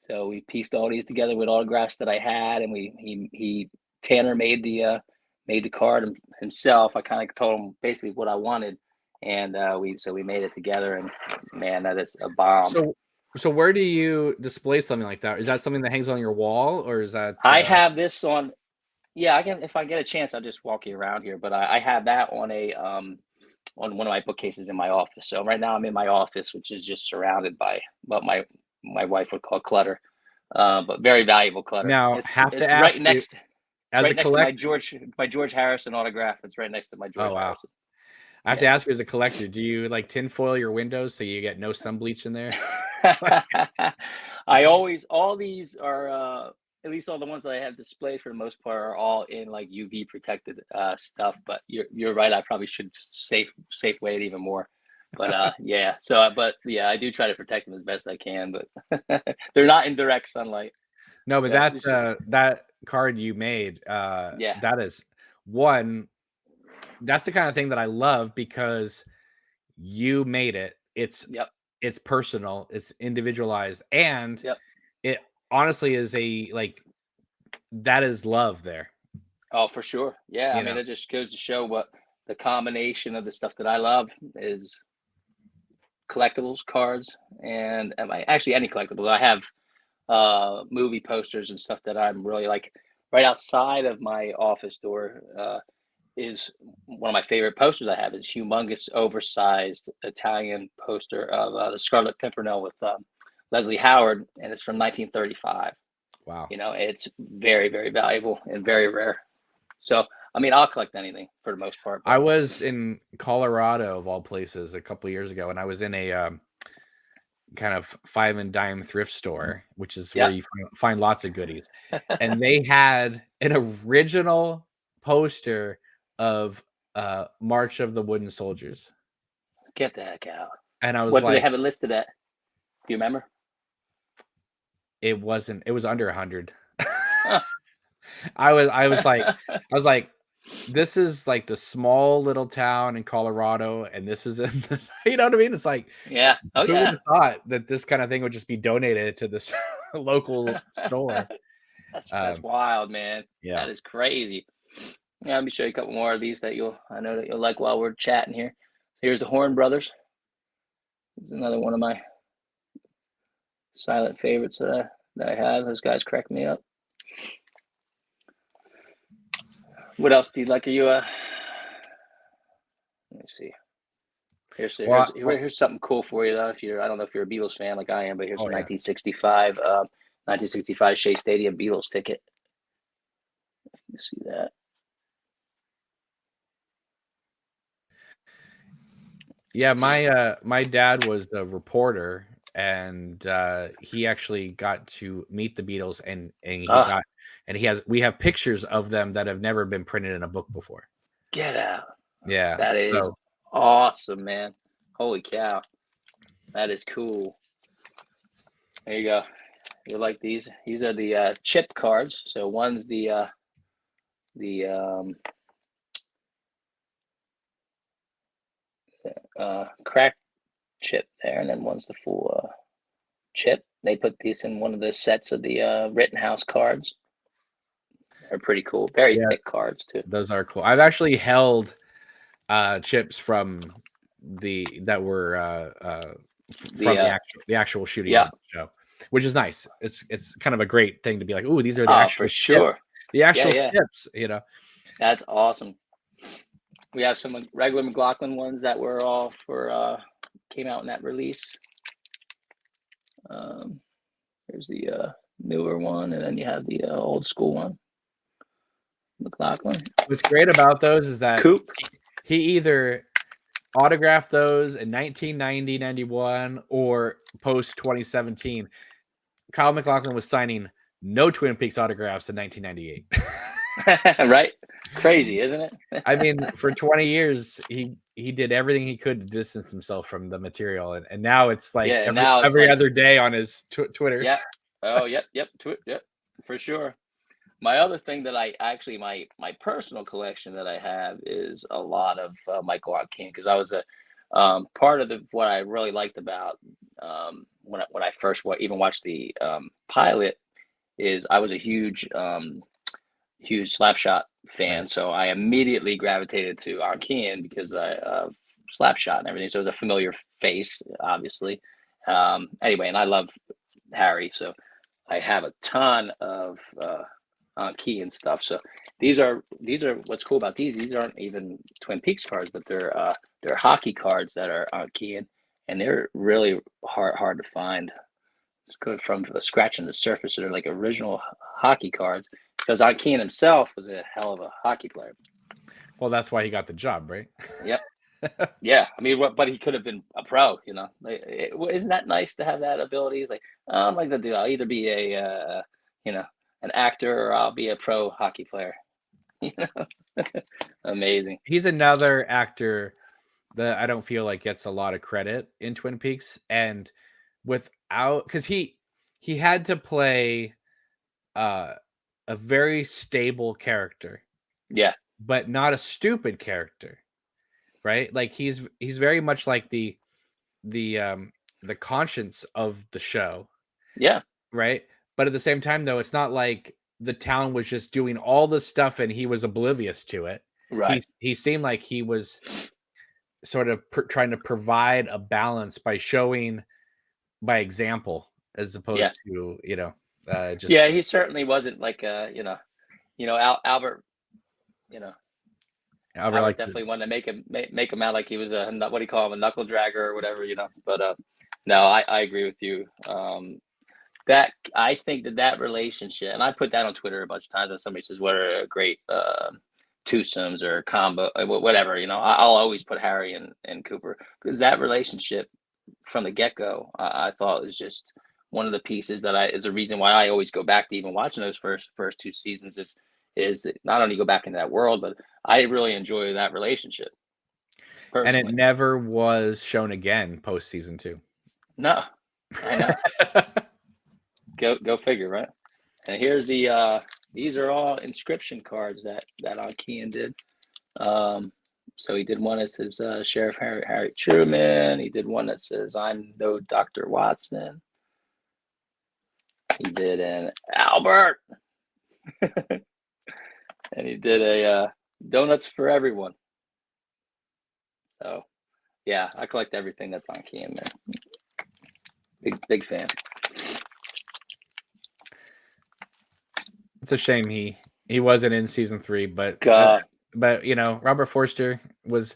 So we pieced all these together with autographs that I had, and Tanner made the card himself. I kind of told him basically what I wanted. And we made it together, and man, that is a bomb. So where do you display something like that? Is that something that hangs on your wall, or is that? I have this on. Yeah, I can. If I get a chance, I'll just walk you around here. But I have that on on one of my bookcases in my office. So right now I'm in my office, which is just surrounded by what my wife would call clutter, but very valuable clutter. Now it's ask right next. As right a next to my George Harrison autograph. It's right next to my George Harrison. I have to ask you as a collector, do you like tinfoil your windows so you get no sun bleach in there? all these are, at least all the ones that I have displayed for the most part are all in like UV protected stuff, but you're right. I probably should just safe weight even more, but yeah. So, but yeah, I do try to protect them as best I can, but they're not in direct sunlight. No, but that card you made, that is one. That's the kind of thing that I love because you made it. It's personal, it's individualized, and it honestly is that is love there. Oh, for sure. Yeah. I mean, it just goes to show what the combination of the stuff that I love is collectibles, cards, and actually any collectibles. I have movie posters and stuff that I'm really like. Right outside of my office door is one of my favorite posters I have. Is humongous, oversized Italian poster of the Scarlet Pimpernel with Leslie Howard, and it's from 1935. Wow. You know, it's very, very valuable and very rare. So, I mean, I'll collect anything for the most part. I But was in Colorado of all places a couple years ago, and I was in a kind of five and dime thrift store, which is where yeah, you find lots of goodies. And they had an original poster of March of the Wooden Soldiers. get the heck out. And I was What do they like, have it listed at? Do you remember? it was under 100. Huh. I was like, this is like the small little town in Colorado, and this is in this, you know what I mean? It's like, Yeah. Oh who would yeah. have thought that this kind of thing would just be donated to this local store? That's wild, man. Yeah. That is crazy. Yeah, let me show you a couple more of these that I know that you'll like while we're chatting here. So here's the Horn Brothers. This is another one of my silent favorites that I have. Those guys crack me up. What else do you like? Are you let me see. Here's something cool for you though. I don't know if you're a Beatles fan like I am, but here's Oh, a yeah. 1965 Shea Stadium Beatles ticket. You see that? Yeah, my dad was a reporter, and he actually got to meet the Beatles, and we have pictures of them that have never been printed in a book before. Get out. Yeah. That is So awesome, man. Holy cow. That is cool. There you go. You like these? These are the chip cards. So one's the crack chip there, and then one's the full chip. They put these in one of the sets of the Rittenhouse cards. They're pretty cool. Very yeah, thick cards too. those are cool. I've actually held chips from that were from the actual shooting of the show, which is nice. It's kind of a great thing to be like, ooh, these are the actual for sure. The actual Yeah. chips, you know. That's awesome. We have some regular McLaughlin ones that were all for came out in that release. Here's the newer one, and then you have the old school one. McLaughlin. What's great about those is that Coop. he either autographed those in 1990, 91, or post 2017. Kyle MacLachlan was signing no Twin Peaks autographs in 1998. Right? Crazy, isn't it? I mean, for 20 years, he did everything he could to distance himself from the material, and now it's like every other day on his Twitter. Yeah. Oh, yep, yep, for sure. My other thing that I actually my personal collection that I have is a lot of Michael Arkin, because I was a part of what I really liked about when I first even watched the pilot is I was a huge Slapshot fan, Right. so I immediately gravitated to Arkin because of Slapshot and everything. So it was a familiar face, obviously. Anyway, and I love Harry, so I have a ton of key and stuff. So these are what's cool about these aren't even Twin Peaks cards, but they're hockey cards that are on key, and they're really hard to find. It's good from scratching the surface. They're like original hockey cards because Keen himself was a hell of a hockey player. Well, that's why he got the job, right? Yep. Yeah, I mean, but he could have been a pro, you know. Isn't that nice to have that ability? It's like, I'm like the dude. I'll either be a, an actor, or I'll be a pro hockey player. You know, amazing. He's another actor that I don't feel like gets a lot of credit in Twin Peaks, and because he had to play a very stable character, Yeah, but not a stupid character. Right? Like he's very much like the conscience of the show. Yeah. Right? But at the same time, though, it's not like the town was just doing all this stuff and he was oblivious to it. Right. He seemed like he was sort of trying to provide a balance by showing by example, as opposed to just he certainly wasn't like Albert. Albert definitely wanted to make him out like he was what do you call him, a knuckle dragger or whatever, But no, I agree with you. That I think that relationship, and I put that on Twitter a bunch of times, and somebody says, "What a great twosomes or combo, whatever. I'll always put Harry and Cooper because that relationship from the get go, I thought was just one of the pieces that is the reason why I always go back to even watching those first two seasons is not only go back into that world, but I really enjoy that relationship And it personally. never was shown again post season 2. No, I know. Go figure, right? And here's these are all inscription cards that Kean did. So he did one that says Sheriff Harry Truman. He did one that says I'm no Dr. Watson. He did an Albert. And he did a Donuts for Everyone. So yeah, I collect everything that's on Kean, man. Big fan. It's a shame he wasn't in season 3, but Robert Forster was.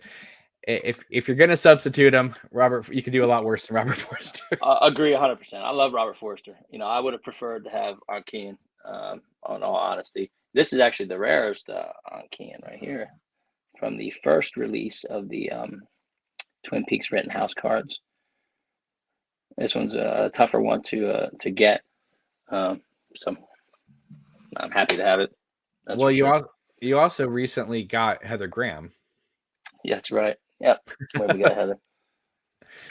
If you're gonna substitute him, Robert, you could do a lot worse than Robert Forster. Agree 100%. I love Robert Forster. I would have preferred to have on Kean. On all honesty, this is actually the rarest on Kean right here, from the first release of the Twin Peaks Rittenhouse cards. This one's a tougher one to get. So I'm happy to have it. Well, you also recently got Heather Graham. Yeah, that's right. Yep. Where we got Heather.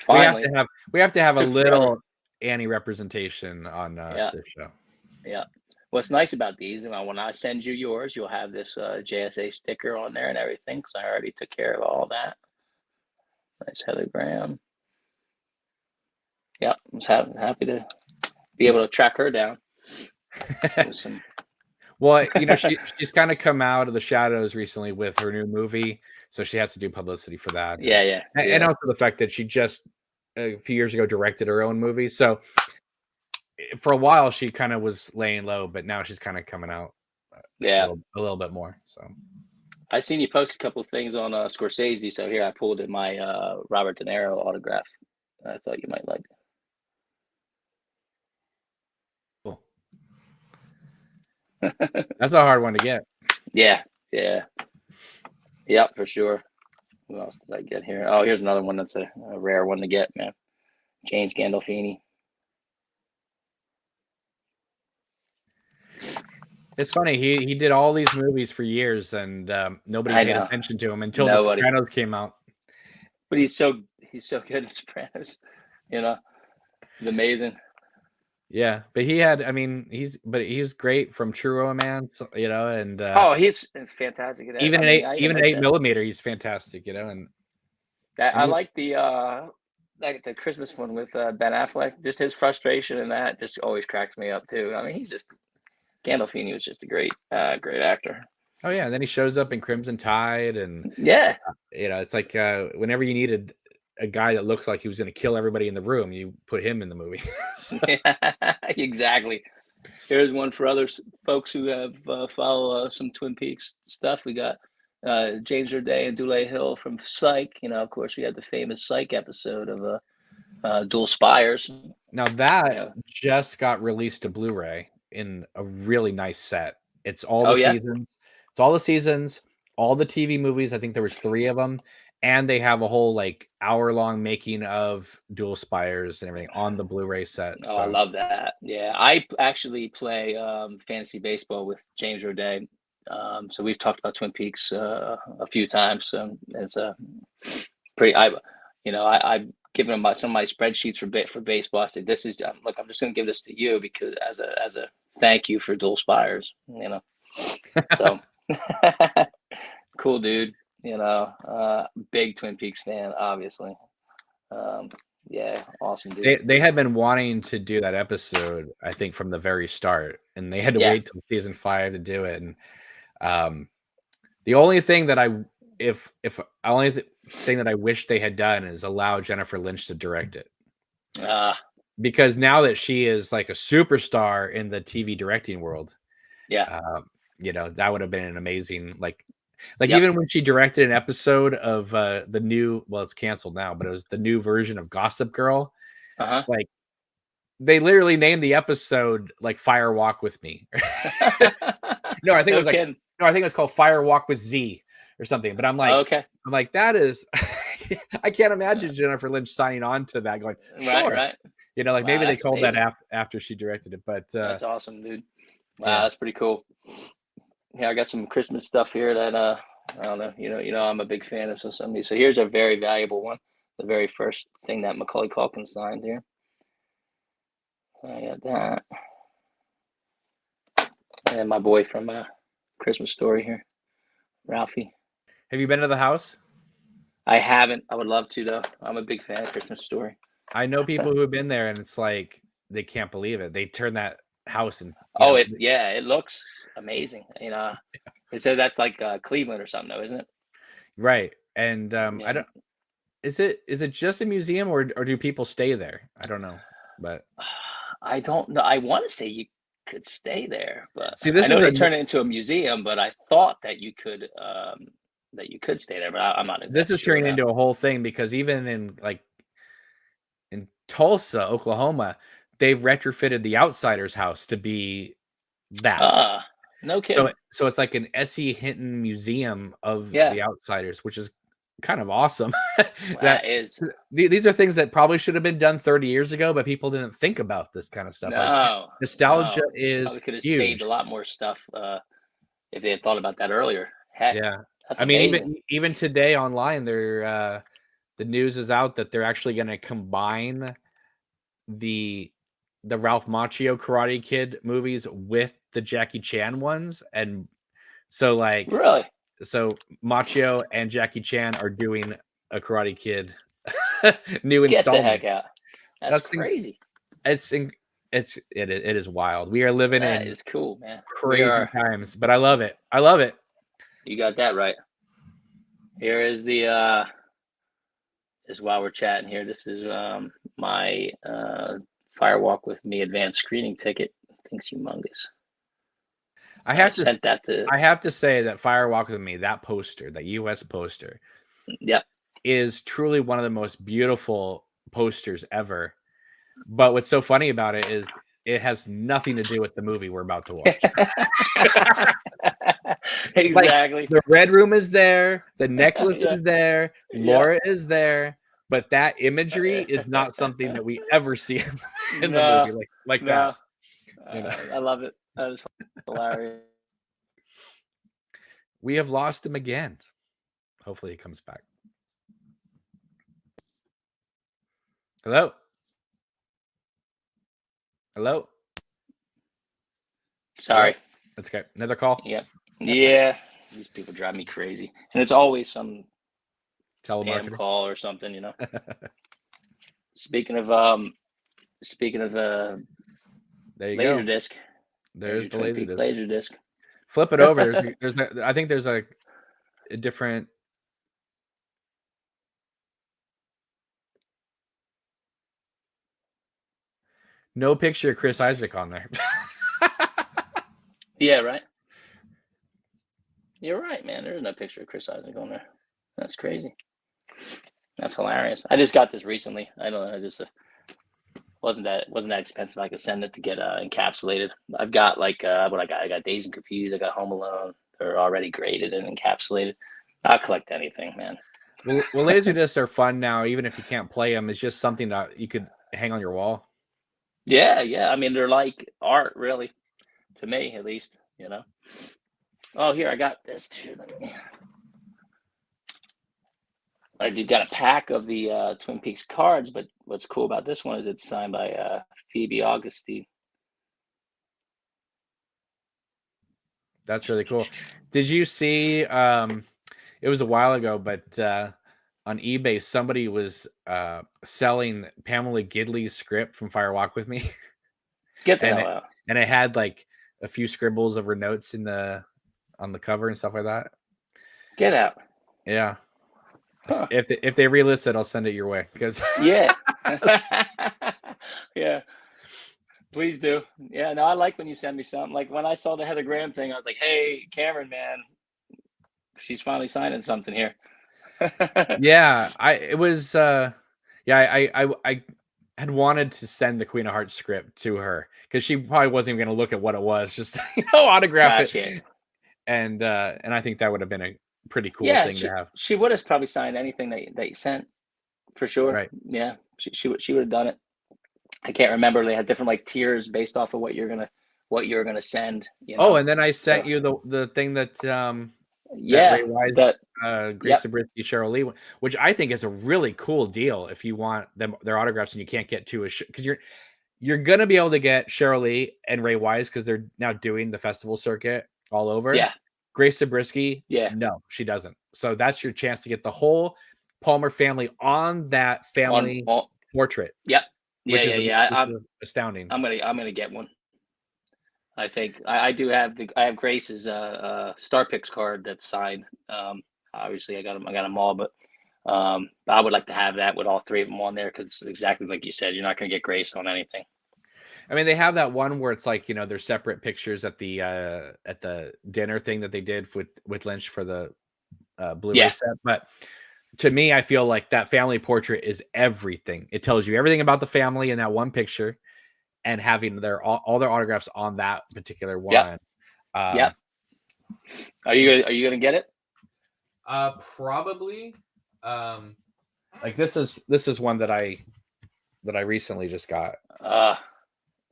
Finally, we have to have a little Annie representation on this show. Yeah. What's nice about these, when I send you yours, you'll have this JSA sticker on there and everything, because I already took care of all that. Nice Heather Graham. Yeah, I'm happy to be able to track her down. Well, she's kind of come out of the shadows recently with her new movie, so she has to do publicity for that. Yeah. And also the fact that she just a few years ago directed her own movie, so for a while she kind of was laying low, but now she's kind of coming out a little bit more. So I seen you post a couple of things on Scorsese, so here I pulled in my Robert De Niro autograph. I thought you might like it. Cool. That's a hard one to get. Yeah, for sure. What else did I get here? Oh, here's another one that's a rare one to get, man. James Gandolfini. It's funny, he did all these movies for years, and nobody paid attention to him until The Sopranos came out. But he's so good at Sopranos, He's amazing. Yeah, but he was great from True Romance, and he's fantastic at that. Even an 8mm, he's fantastic, and I like the Christmas one with Ben Affleck. Just his frustration in that just always cracks me up too. Gandolfini was just a great actor. Oh yeah, and then he shows up in Crimson Tide, and it's like whenever you needed a guy that looks like he was going to kill everybody in the room, you put him in the movie. Yeah, exactly. Here's one for other folks who have follow some Twin Peaks stuff. We got James Roday and Dule Hill from Psych. Of course, we had the famous Psych episode of Dual Spires. Now that just got released to Blu-ray in a really nice set. It's all the seasons. It's all the seasons, all the TV movies. I think there was 3 of them. And they have a whole hour-long making of Dual Spires and everything on the Blu-ray set. Oh, so. I love that. Yeah, I actually play fantasy baseball with James Roday. So we've talked about Twin Peaks a few times. So it's pretty. I've given him some of my spreadsheets for baseball. I said, "This is look. I'm just going to give this to you because as a thank you for Dual Spires." So cool, dude. Big Twin Peaks fan, obviously. Awesome dude. They had been wanting to do that episode, I think, from the very start, and they had to wait till season 5 to do it. And the only thing that I wish they had done is allow Jennifer Lynch to direct it. Because now that she is like a superstar in the TV directing world, that would have been an amazing even when she directed an episode of the new, it's canceled now, but it was the new version of Gossip Girl. They literally named the episode Fire Walk with Me. No, I think it was No, I think it's called Fire Walk with Z or something. But I'm Okay. like, that is, I can't imagine Jennifer Lynch signing on to that going, Right, sure. right. You know, like Wow, maybe they that's called that amazing. after she directed it. But That's awesome, dude. Wow, yeah, that's pretty cool. Yeah, I got some Christmas stuff here that I don't know. I'm a big fan of some of these. So here's a very valuable one. The very first thing that Macaulay Culkin signed here. I got that. And my boy from Christmas Story here, Ralphie. have you been to the house? I haven't. I would love to though. I'm a big fan of Christmas Story. I know people who have been there, and it's like they can't believe it. They turned that house, and Oh, it looks amazing. They said that's like Cleveland or something, though, isn't it? right. And I Yeah. don't. Is it just a museum, or do people stay there? I don't know, but I don't know. I want to say you could stay there, but see, I this know is they a turned it into a museum. But I thought that you could stay there, but I'm not this exactly is sure turning now. into a whole thing because even in Tulsa, Oklahoma, they've retrofitted the Outsider's house to be that. No So kidding. so it's like an S.E. Hinton museum of Yeah, the Outsiders, which is kind of awesome. That that is these are things that probably should have been done 30 years ago, but people didn't think about this kind of stuff. Like nostalgia no. is Probably could have saved huge. a lot more stuff if they had thought about that earlier. Heck, Yeah. that's I mean, amazing. even today online, the news is out that they're actually going to combine the Ralph Macchio Karate Kid movies with the Jackie Chan ones, and so Really? Macchio and Jackie Chan are doing a Karate Kid new Get the installment. heck out. That's That's crazy. it's it is wild. We are living That in is cool, man. We crazy are. times, but I love it. I love it. You got that right. Here is the is while we're chatting here. This is my Firewalk with Me advanced screening ticket. Thing's humongous. I sent that to. I have to say that Firewalk with Me, that poster, that US poster, Yep. is truly one of the most beautiful posters ever. But what's so funny about it is it has nothing to do with the movie we're about to watch. Exactly. Like, the Red Room is there, the necklace Yeah. is there, Yeah. Laura is there, but that imagery is not something that we ever see in the No, movie like that. no. You know, I love it. That is hilarious. we have lost him again. Hopefully, he comes back. Hello, hello. Sorry. Hello? That's okay. Another call. Yep. Yeah. These people drive me crazy, and it's always some spam Telemarketing. call or something. Speaking of There you laser go. disc. There's the Twin Peaks laser disc. Flip it over. I think there's a different. No picture of Chris Isaac on there. Yeah, right. You're right, man. There's no picture of Chris Isaac on there. That's crazy. That's hilarious. I just got this recently. I don't know. I just wasn't that expensive. I could send it to get encapsulated. I've got like what I got. I got Dazed and Confused. I got Home Alone. They're already graded and encapsulated. I'll collect anything, man. Well, laser discs are fun now, even if you can't play them. It's just something that you could hang on your wall. Yeah, yeah. I mean, they're like art, really, to me at least. Oh, here I got this too. I do got a pack of the Twin Peaks cards, but what's cool about this one is it's signed by Phoebe Augustine. That's really cool. Did you see? It was a while ago, but on eBay, somebody was selling Pamela Gidley's script from Fire Walk with Me. Get the hell out. And it had like a few scribbles of her notes on the cover and stuff like that. Get out. Yeah. Huh. If they relist it, I'll send it your way. Because yeah. Yeah. Please do. Yeah, no, I like when you send me something. Like when I saw the Heather Graham thing, I was like, hey, Cameron, man, she's finally signing something here. Yeah, I had wanted to send the Queen of Hearts script to her because she probably wasn't even going to look at what it was, just autograph it. and I think that would have been a pretty cool Yeah, thing to have. she would have probably signed anything that you sent for sure. Right. Yeah, she would have done it. I can't remember. They had different like tiers based off of what you're gonna send. You Oh, know, and then I so sent you the thing that that Ray yeah, Wise, that Grace yep, Zabriskie, Cheryl Lee, which I think is a really cool deal if you want their autographs and you can't get to a because you're gonna be able to get Cheryl Lee and Ray Wise because they're now doing the festival circuit all over. yeah, Grace Zabriskie, yeah. no, she doesn't. So that's your chance to get the whole Palmer family on that family On portrait, yep, yeah, which yeah, is yeah. which is astounding. I'm gonna get one. I think I do have I have Grace's Star Picks card that's signed. Obviously I got them all, but I would like to have that with all three of them on there because exactly like you said, you're not gonna get Grace on anything. I mean, they have that one where it's like, they're separate pictures at the dinner thing that they did with Lynch for the Blu-ray Yeah, set. But to me, I feel like that family portrait is everything. It tells you everything about the family in that one picture, and having all their autographs on that particular yep, one. yep. Are you gonna get it? Probably. Like this is one that I recently just got. Uh,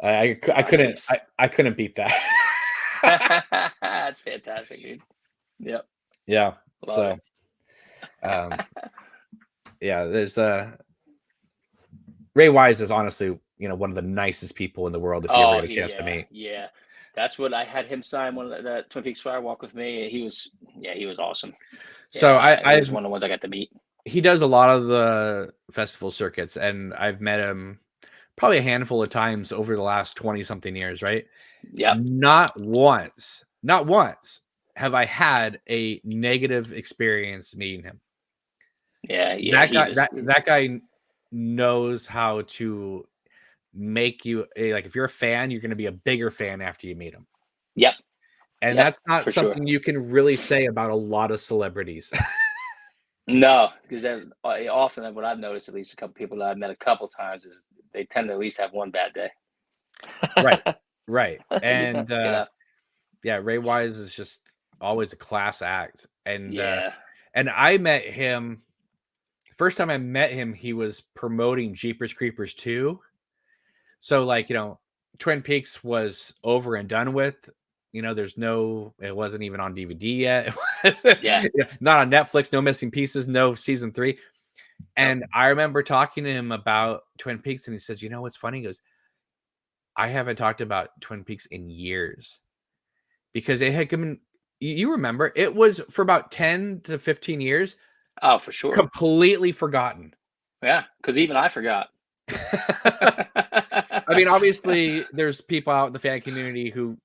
I couldn't nice. I couldn't beat that. That's fantastic, dude. Yep, Yeah. love So, um, yeah, there's Ray Wise is honestly, one of the nicest people in the world if you ever Oh, get a chance to meet. yeah. That's what I had him sign one of the Twin Peaks Firewalk with me. He was awesome. So He was one of the ones I got to meet. he does a lot of the festival circuits, and I've met him probably a handful of times over the last 20 something years, right? Yep. Not once have I had a negative experience meeting him. Yeah, yeah. That He guy, was. that guy knows how to make you like if you're a fan, you're going to be a bigger fan after you meet him. Yep. And Yep. that's not For sure. something you can really say about a lot of celebrities. No, because often what I've noticed, at least a couple people that I've met a couple times, is they tend to at least have one bad day. Right. Right. Yeah, And yeah, Ray Wise is just always a class act. Yeah. And I met him first time I met him, he was promoting Jeepers Creepers 2. So like, Twin Peaks was over and done with. It wasn't even on DVD yet. Yeah. Not on Netflix, no missing pieces, no season 3. Nope. And I remember talking to him about Twin Peaks, and he says, what's funny? He goes, I haven't talked about Twin Peaks in years because it had come. You remember it was for about 10 to 15 years, Oh, for sure. completely forgotten. Yeah, because even I forgot. I mean, obviously, there's people out in the fan community who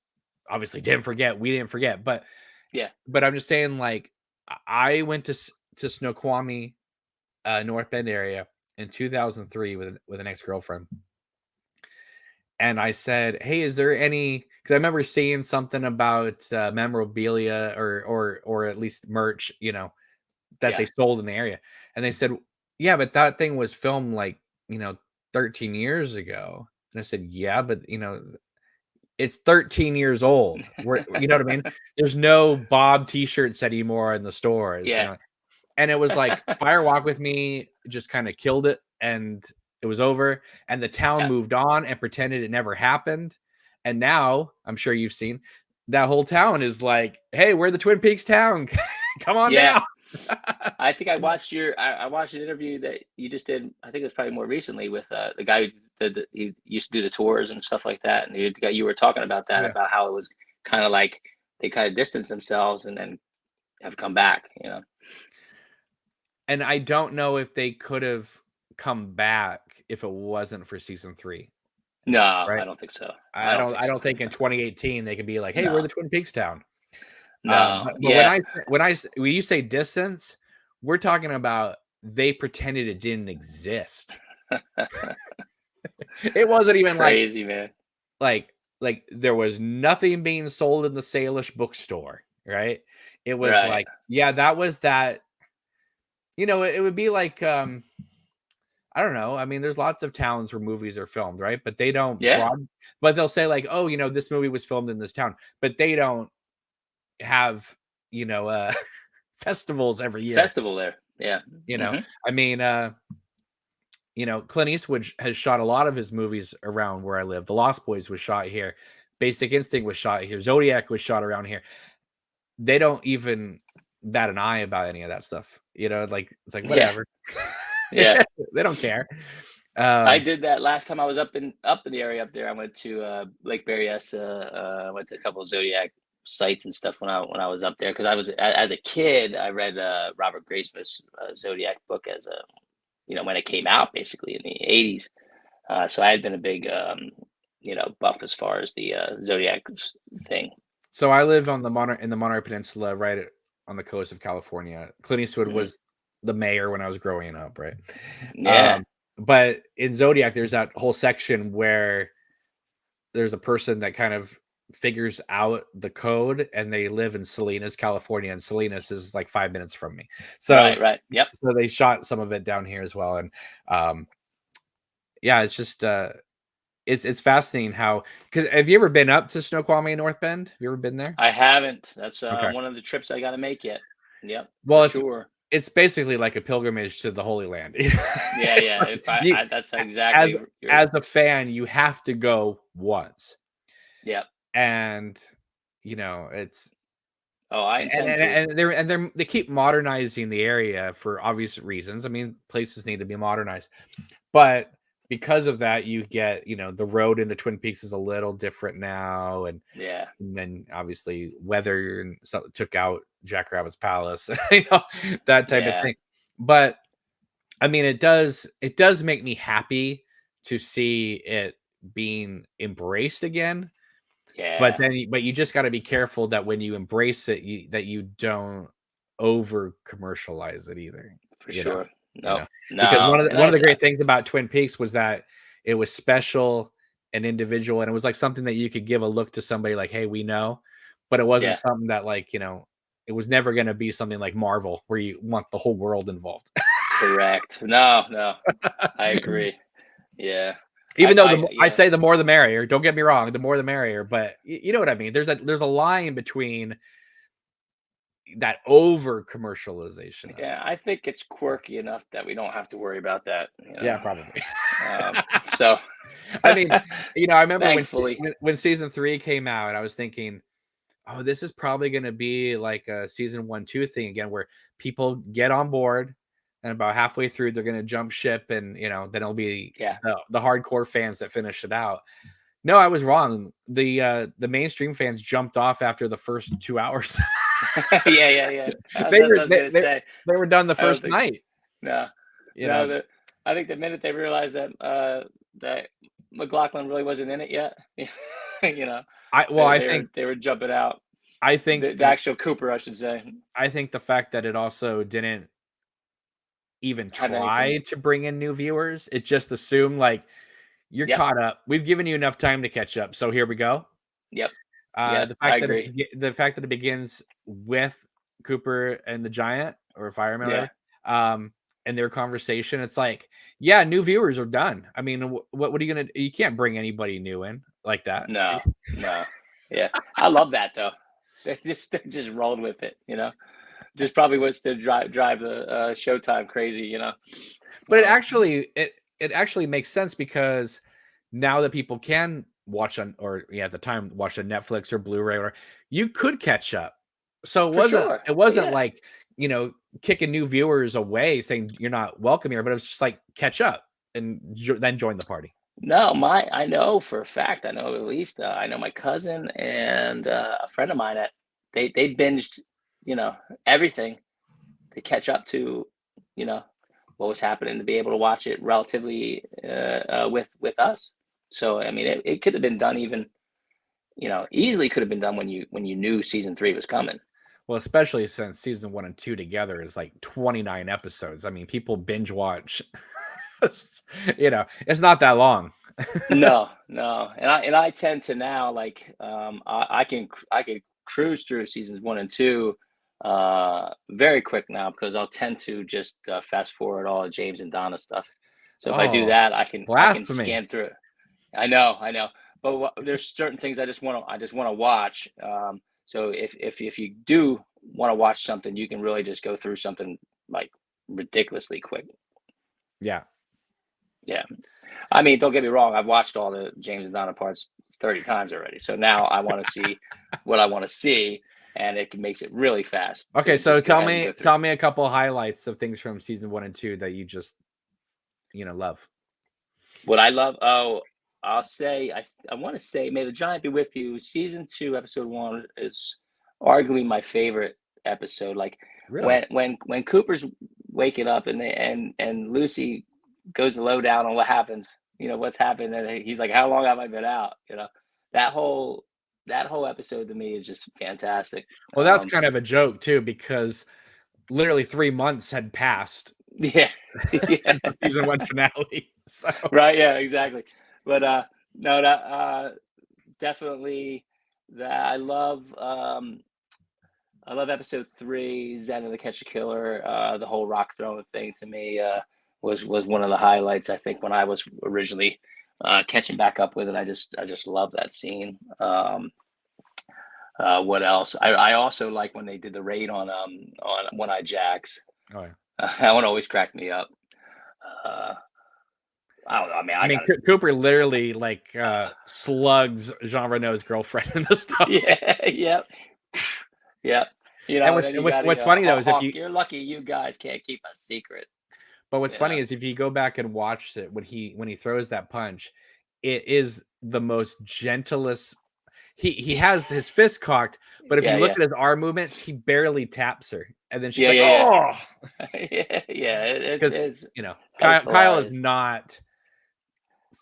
obviously didn't forget. We didn't forget, but Yeah. But I'm just saying, like, I went to Snoqualmie, North Bend area in 2003 with an ex-girlfriend, and I said, "Hey, is there any?" Because I remember seeing something about memorabilia or at least merch, that Yeah. they sold in the area, and they said, "Yeah, but that thing was filmed like 13 years ago." And I said, "Yeah, but it's 13 years old. You know what I mean? There's no Bob T-shirts anymore in the stores, Yeah. And it was like Fire Walk with Me just kind of killed it, and it was over. And the town Yeah. moved on and pretended it never happened. And now I'm sure you've seen that whole town is like, "Hey, we're the Twin Peaks town. Come on Yeah. down." I think I watched I watched an interview that you just did. I think it was probably more recently with the guy who he used to do the tours and stuff like that. And you were talking about that, Yeah. about how it was kind of like they kind of distanced themselves and then have come back. And I don't know if they could have come back if it wasn't for season 3, No, I right? don't think so. I I don't don't think I so. don't think in 2018 they could be like, "Hey, we're No, the Twin Peaks town." no, But yeah, when you say distance, we're talking about they pretended it didn't exist. It wasn't even crazy man. like there was nothing being sold in the Salish bookstore, right? It was Right. like, yeah, that was that. It would be like I don't know. I mean, there's lots of towns where movies are filmed, right? But they don't Yeah. but they'll say like, "Oh, this movie was filmed in this town," but they don't have, you know, festivals every year. Festival there. Yeah. You know, Hmm. I mean, Clint Eastwood has shot a lot of his movies around where I live. The Lost Boys was shot here. Basic Instinct was shot here. Zodiac was shot around here. They don't even bat an eye about any of that stuff. Like it's like Yeah. whatever. Yeah. They don't care. I Um, did that last time I was up in the area up there. I went to Lake Berryessa. Went to a couple of Zodiac sites and stuff when I was up there because I was as a kid. I read Robert Graysmith's Zodiac book as a when it came out basically in the 80s. So I had been a big buff as far as the Zodiac thing. so I live on in the Monterey Peninsula, on the coast of California. Clint Eastwood Hmm. was the mayor when I was growing up, right? Yeah. Um, but in Zodiac, there's that whole section where there's a person that kind of figures out the code, and they live in Salinas, California, and Salinas is like 5 minutes from me. So, Right. Right. Yep. so they shot some of it down here as well, and um, yeah, it's just it's fascinating how because have you ever been up to Snoqualmie and North Bend? Have you ever been there? I haven't. That's Okay. one of the trips I got to make yet. Yep. For Well, sure. it's basically like a pilgrimage to the Holy Land. Yeah. Yeah. If You that's as exactly your. as a fan, you have to go once, Yep. and it's Oh, I intend to. they keep modernizing the area for obvious reasons. I mean, places need to be modernized, but because of that, you get the road into Twin Peaks is a little different now, Yeah. and then obviously weather and stuff took out Jackrabbit's Palace, that type of Yeah. thing. But I mean, it does make me happy to see it being embraced again. But Yeah. you just got to be careful that when you embrace it, that you don't over commercialize it either. For You know, sure. you No. know, because No. And one of the great things about Twin Peaks was that it was special and individual, and it was like something that you could give a look to somebody like, "Hey, we know," but it wasn't yeah. something that it was never going to be something like Marvel where you want the whole world involved. Correct. No. No. I agree. Yeah. Even though I Yeah. say the more the merrier. Don't get me wrong, the more the merrier. But you know what I mean. There's a line between that over commercialization of it. Yeah. I think it's quirky enough that we don't have to worry about that. Yeah, probably. So, I mean, I remember thankfully. when season 3 came out, I was thinking, oh, this is probably going to be like a season 1, 2 thing again, where people get on board, and about halfway through, they're going to jump ship, and then it'll be Yeah. the hardcore fans that finish it out. No, I was wrong. The mainstream fans jumped off after the first 2 hours. Yeah. Yeah. Yeah. They That's what were I was gonna say. they were done the I don't first think. night, No. you No. know. I think the minute they realized that McLaughlin really wasn't in it yet, you know, I well, they I they were think they were jumping out. I think The actual Cooper, I should say, I think the fact that it also didn't even have anything. try to bring in new viewers, it just assumed like you're Yep. caught up. We've given you enough time to catch up, so here we go. Yep. Yeah. I agree. The fact that it begins with Cooper and the Giant or Fireman, Yeah. whatever, and their conversation, it's like, yeah, new viewers are done. I mean, what are you gonna? You can't bring anybody new in like that. No. No. Yeah. I love that though. They just rolled with it. Just probably was to drive the Showtime crazy. But Um, it actually makes sense because now that people can watch on or at the time watch on Netflix or Blu-ray or you could catch up. So for sure. it wasn't Yeah. like, kicking new viewers away saying you're not welcome here, but it was just like catch up and then join the party. No, I know for a fact. I know at least. I know my cousin and a friend of mine that they binged, you know, everything to catch up to, you know, what was happening to be able to watch it relatively with us. So I mean, it could have been done even, easily could have been done when you knew season 3 was coming. Well, especially since season 1 and 2 together is like 29 episodes. I mean, people binge watch. It's not that long. No, no, and I tend to now like I can cruise through seasons 1 and 2 very quick now because I'll tend to just fast forward all of James and Donna stuff. So if I do Oh, that, I can blasphemy. scan through it. I know, but there's certain things I just want to watch. So if you do want to watch something, you can really just go through something like ridiculously quick. Yeah. Yeah. I mean, don't get me wrong. I've watched all the James and Donna parts 30 times already. So now I want to see what I want to see, and it makes it really fast Okay, to so just go tell ahead and me go through. tell me a couple highlights of things from season 1 and 2 that you just love. What I love, I'll say, I want to say, May the Giant Be With You. Season 2, episode 1 is arguably my favorite episode. Like Really? when Cooper's waking up and Lucy goes to low down on what happens, what's happened, and he's like, "How long have I been out?" That whole that whole episode to me is just fantastic. Well, that's kind of a joke too, because literally 3 months had passed Yeah, yeah. since the season 1 finale. So Right, yeah, exactly. But no, that definitely that I love episode 3, Zen and the Catch a Killer. The whole rock throwing thing to me was one of the highlights. I think when I was originally catching back up with it, I just love that scene. What else? I also like when they did the raid on One Eye Jacks. oh yeah. That one always cracked me up. Uh, I don't know. I mean, I I mean, got Cooper literally slugs Jean Reno's girlfriend in the stomach. yeah, yep, yep. And And then you got what's funny though is if Hawk. you You're lucky you guys can't keep a secret. but what's You funny know. is if you go back and watch it when he throws that punch, it is the most gentlest. He has his fist cocked, but if Yeah, you look yeah, at his arm movements, he barely taps her, and then she's yeah, like, yeah, "Oh," yeah, yeah. because It's that's Kyle is hilarious. not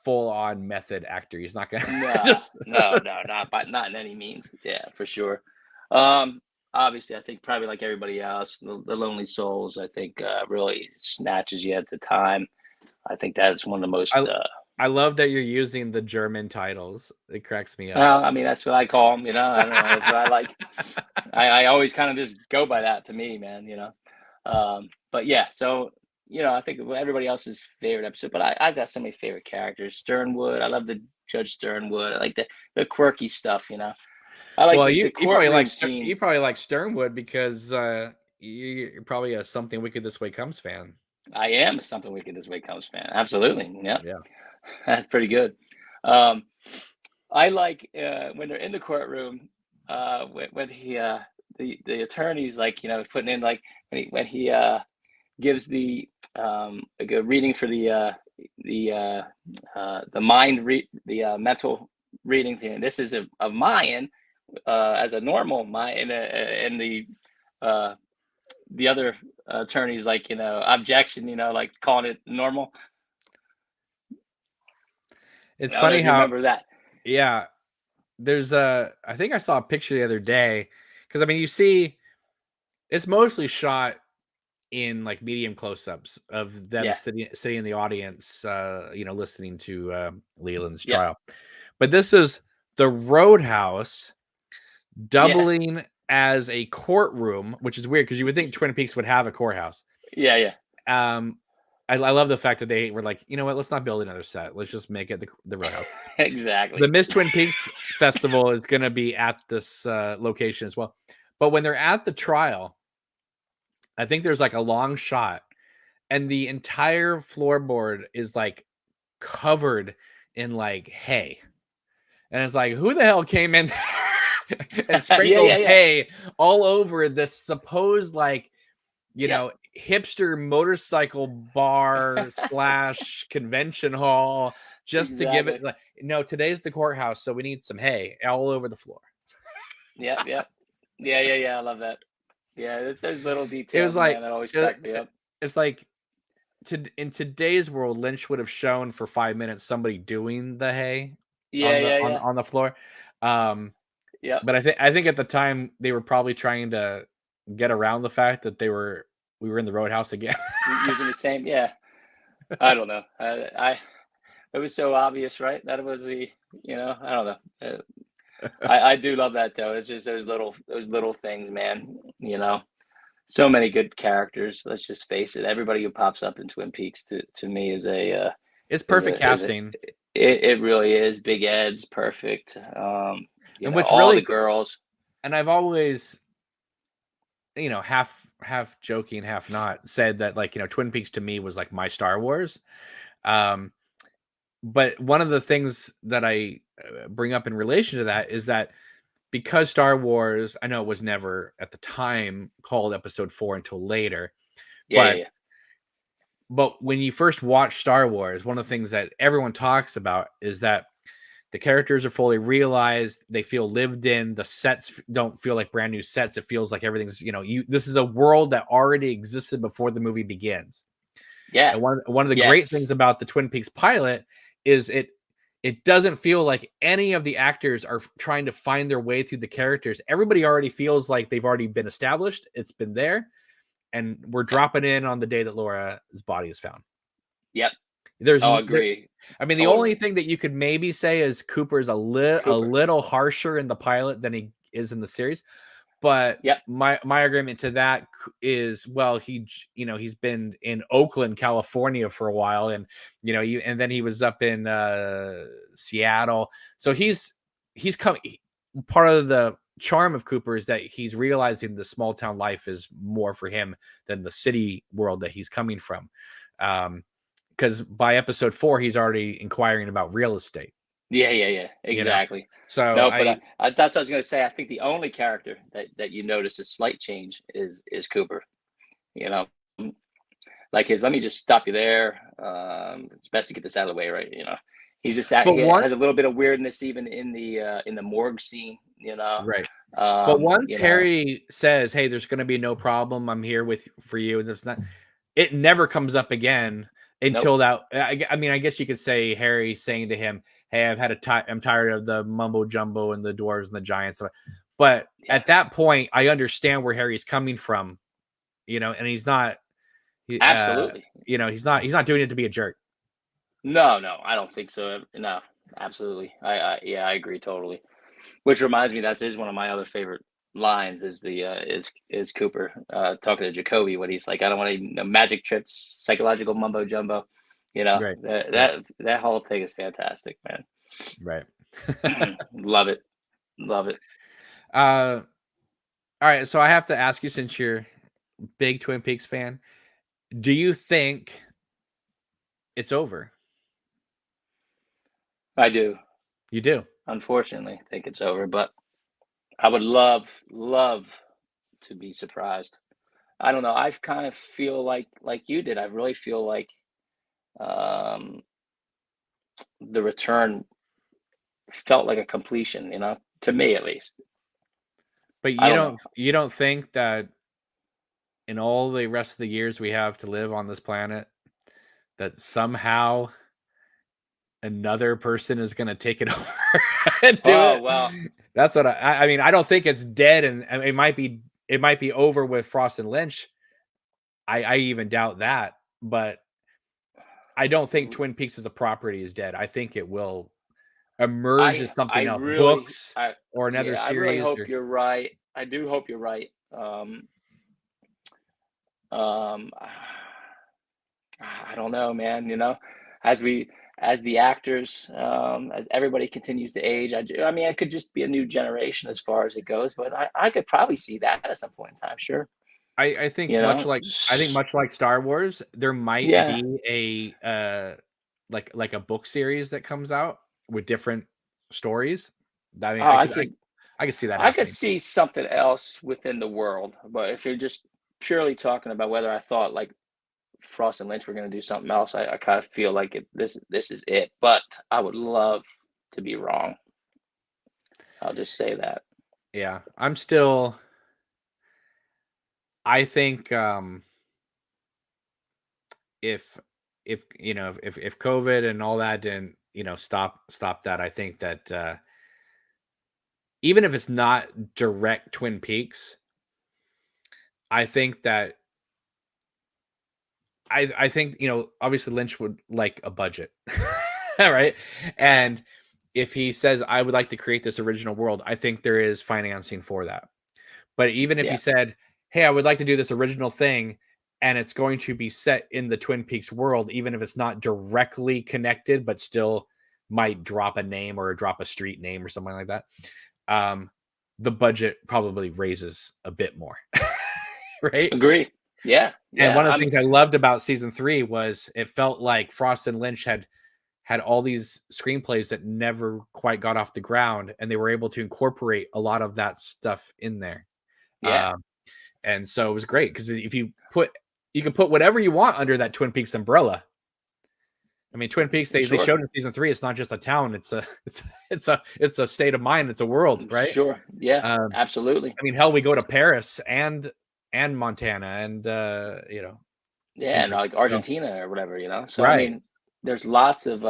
full on method actor. He's not gonna No, just no, no, not in any means. Yeah, for sure. Um, Obviously, I think probably like everybody else, the Lonely Souls. I think really snatches you at the time. I think that's one of the most. I I love that you're using the German titles. It cracks me up. Well, I mean, that's what I call them. I don't know. That's what I like. I always kind of just go by that to me, man. But yeah, so I think of everybody else's favorite episode, but I got so many favorite characters. Sternwood, I love the Judge Sternwood. I like the quirky stuff. I like Well, the you probably courtroom scene. like Sternwood because you're probably a Something Wicked This Way Comes fan. I am a Something Wicked This Way Comes fan. Absolutely. Yeah, Yeah. that's pretty good. Um, I like when they're in the courtroom, when he the attorney's like putting in like when he gives like a reading for the mind mental reading thing. This is a Mayan as a normal Mayan, and the other attorneys like objection, like calling it normal. It's I don't know funny if you how remember that. yeah, there's I think I saw a picture the other day because I mean you see it's mostly shot in like medium close-ups of them Yeah, sitting in the audience listening to Leland's yeah, trial. But this is the Roadhouse yeah, doubling as a courtroom, which is weird because you would think Twin Peaks would have a courthouse. yeah, yeah. Um, I love the fact that they were like, you know what, let's not build another set. Let's just make it the Roadhouse. The Exactly. Miss Twin Peaks Festival is going to be at this location as well. But when they're at the trial, I think there's like a long shot, and the entire floorboard is like covered in like hay. And it's like, who the hell came in there and Yeah, sprinkled yeah, yeah. hay all over this supposed like, Yep. hipster motorcycle bar slash convention hall just to give it Exactly. like, no, today's the courthouse, so we need some hay all over the floor. Yep, yep. Yeah, yeah, yeah. I love that. Yeah, it's those little It was details, like, man, that always uh, crack me up. it's like in today's world, Lynch would have shown for 5 minutes somebody doing the hay Yeah, on yeah, yeah. the floor. Um, Yep. but I think at the time they were probably trying to get around the fact that we were in the Roadhouse again. Using the same. Yeah. I don't know. It was so obvious, right? That it was I don't know. I do love that though. It's just those little things, man. So many good characters. Let's just face it. Everybody who pops up in Twin Peaks to me It's is perfect a is a casting. it really is. Big Ed's perfect. And what's All the really girls. and I've always, half joking, half not, said that, like, Twin Peaks to me was like my Star Wars. Um, but one of the things that I bring up in relation to that is that because Star Wars, I know it was never at the time called Episode 4 until later, Yeah, yeah, but yeah. when you first watch Star Wars, one of the things that everyone talks about is that the characters are fully realized. They feel lived in. The sets don't feel like brand new sets. It feels like everything's, this is a world that already existed before the movie begins. Yeah. And one of the great things Yes. about the Twin Peaks pilot is it doesn't feel like any of the actors are trying to find their way through the characters. Everybody already feels like they've already been established. It's been there, and we're Yep. dropping in on the day that Laura's body is found. Yep. There's, Oh, agree. I mean, the only Totally. thing that you could maybe say is Cooper's a Cooper. little harsher in the pilot than he is in the series. But Yep. my agreement to that is, well, he's been in Oakland, California for a while, and and then he was up in Seattle. So he's come. Part of the charm of Cooper is that he's realizing the small town life is more for him than the city world that he's coming from. Because by episode 4, he's already inquiring about real estate. Yeah, yeah, yeah. Exactly. So No, but that's what I was going to say. I think the only character that you notice a slight change is Cooper. You know, like his. Let me just stop you there. It's best to get this out of the way, right? He's just but he one has a little bit of weirdness even in the morgue scene. right. But once You know. Harry says, "Hey, there's going to be no problem. I'm here for you," and it's not, it never comes up again Nope. until that. I mean, I guess you could say Harry saying to him, "Hey, I'm tired of the mumbo jumbo and the dwarves and the giants." But Yeah. at that point, I understand where Harry's coming from, and he's not, Absolutely. he's not doing it to be a jerk. No, no, I don't think so. No, absolutely. Yeah, I agree totally. Which reminds me, that is one of my other favorite lines is the is Cooper talking to Jacoby when he's like, I don't want any magic trips, psychological mumbo jumbo. Right. That Right. that whole thing is fantastic, man. Right. Love it. Love it. All right. So I have to ask you, since you're a big Twin Peaks fan, do you think it's over? I do. You do. Unfortunately, think it's over, but I would love to be surprised. I don't know. I've kind of feel like you did. I really feel like um the return felt like a completion, to me at least. But I don't know. you don't think that in all the rest of the years we have to live on this planet, that somehow another person is going to take it over and do Oh, it? well, That's what I mean. I don't think it's dead, and it might be over with Frost and Lynch. I even doubt that, but I don't think Twin Peaks as a property is dead. I think it will emerge as I something else, really books I or another yeah, I really series, hope or you're right. I do hope you're right. Um, I don't know, man, as we as the actors, as everybody continues to age, I mean, it could just be a new generation as far as it goes, but I could probably see that at some point in time, sure. I think You know? much like Star Wars, there might Yeah. be like a book series that comes out with different stories. I mean, Oh, I could see that I could happening. see something else within the world, but if you're just purely talking about whether I thought like Frost and Lynch were going to do something else, I kind of feel like this is it. But I would love to be wrong. I'll just say that. Yeah, I think if if COVID and all that didn't stop that, I think that even if it's not direct Twin Peaks, I think that I think obviously Lynch would like a budget, right? And if he says, I would like to create this original world, I think there is financing for that. But even if he Yeah. said, hey, I would like to do this original thing, and it's going to be set in the Twin Peaks world, even if it's not directly connected, but still might drop a name or drop a street name or something like that. the budget probably raises a bit more, right? Agree. Yeah, And yeah. one of the things I loved about season 3 was it felt like Frost and Lynch had all these screenplays that never quite got off the ground, and they were able to incorporate a lot of that stuff in there. Yeah, Um, and so it was great because if you can put whatever you want under that Twin Peaks umbrella. I mean, Twin Peaks, they sure. showed in season 3, it's not just a town, it's a state of mind, it's a world, right? Sure. Yeah, Um, absolutely. I mean, hell, we go to Paris and Montana and Yeah, things and like like that. So, Argentina or whatever, So I right. mean, there's lots of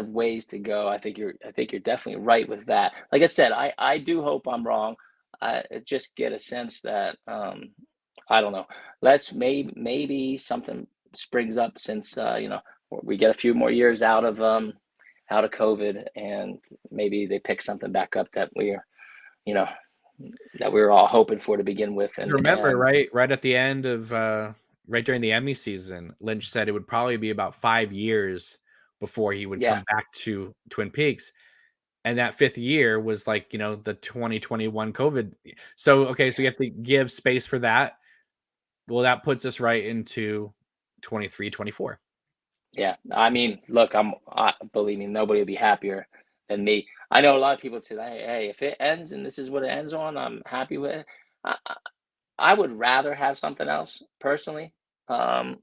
ways to go. I think you're definitely right with that. Like I said, I do hope I'm wrong. I just get a sense that I don't know. Let's maybe something springs up since we get a few more years out of COVID, and maybe they pick something back up that you know that we were all hoping for to begin with, 'Cause and remember, right at the end of right during the Emmy season, Lynch said it would probably be about 5 years before he would yeah, come back to Twin Peaks, and that 5th year was like, the 2021 COVID. So, okay, so you have to give space for that. Well, that puts us right into 23, 24. yeah. I mean, look, believe me, nobody will be happier than me. I know a lot of people say, hey, if it ends and this is what it ends on, I'm happy with it. I, I I would rather have something else personally. Um,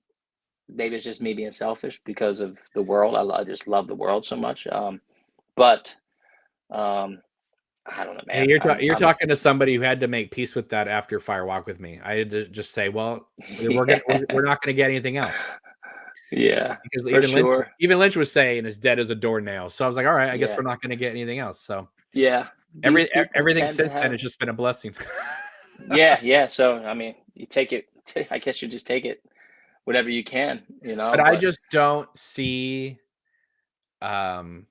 Maybe it's just me being selfish because of the world. I just love the world so much. But um, I don't know, Hey, man. you're talking to somebody who had to make peace with that after Fire Walk with Me. I had to just say, "Well, we're Yeah, not gonna get anything else." yeah, Because for sure. even Lynch was saying as dead as a doornail. So I was like, "All right, I guess Yeah, we're not gonna get anything else." So yeah. These people everything tend to since then have. has just been a blessing. Yeah, yeah. So I mean, you take it. I guess you just take it whatever you can, But I But just don't see, um,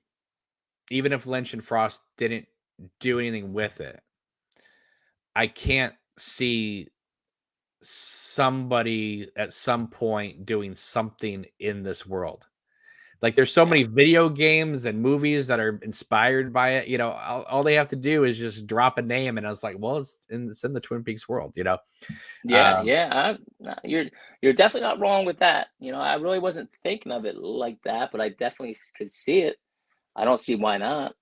even if Lynch and Frost didn't do anything with it, I can't see somebody at some point doing something in this world. Like, there's so yeah, many video games and movies that are inspired by it, all they have to do is just drop a name, and I was like, "Well, it's in the Twin Peaks world," you know? yeah, Um, yeah. You're definitely not wrong with that. I really wasn't thinking of it like that, but I definitely could see it. I don't see why not.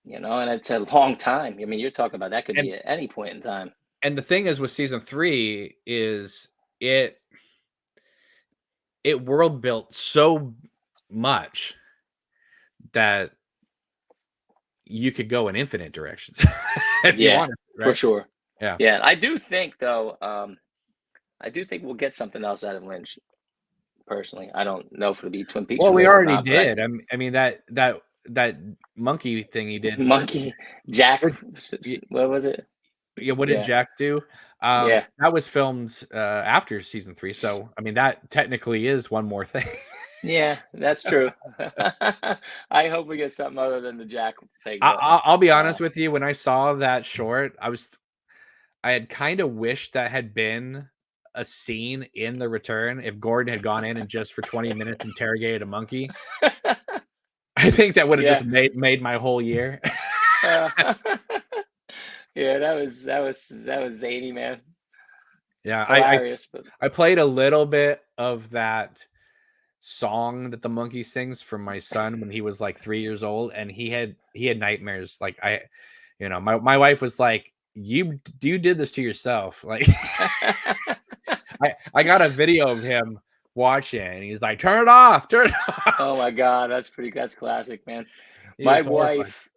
And it's a long time. I mean, you're talking about that could and be at any point in time. and the thing is with season 3 is it world built so much that you could go in infinite directions if you Yeah, wanted to, for right? sure. Yeah. Yeah, I do think though. I do think we'll get something else out of Lynch. Personally, I don't know if it'll be Twin Peaks Well, we related or already not, but I did. I mean that monkey thing he did for Monkey Jack. what What was it? yeah, what did Yeah, Jack do? yeah, That was filmed, after season 3, so, I mean, that technically is one more thing. yeah. That's true. I hope we get something other than the Jack thing, but I'll be uh, honest with you, when I saw that short, I had kinda wished that had been a scene in The Return if Gordon had gone in and just for 20 minutes interrogated a monkey. I think that would've yeah, just made my whole year. uh, yeah. That was zany, man. Yeah, Hilarious, but I played a little bit of that song that the monkey sings for my son when he was like 3 years old, and he had nightmares. Like my wife was like, you did this to yourself." Like I got a video of him watching, and he's like, "Turn it off, turn it oh off." my God, that's classic, man. He My was horrified. wife,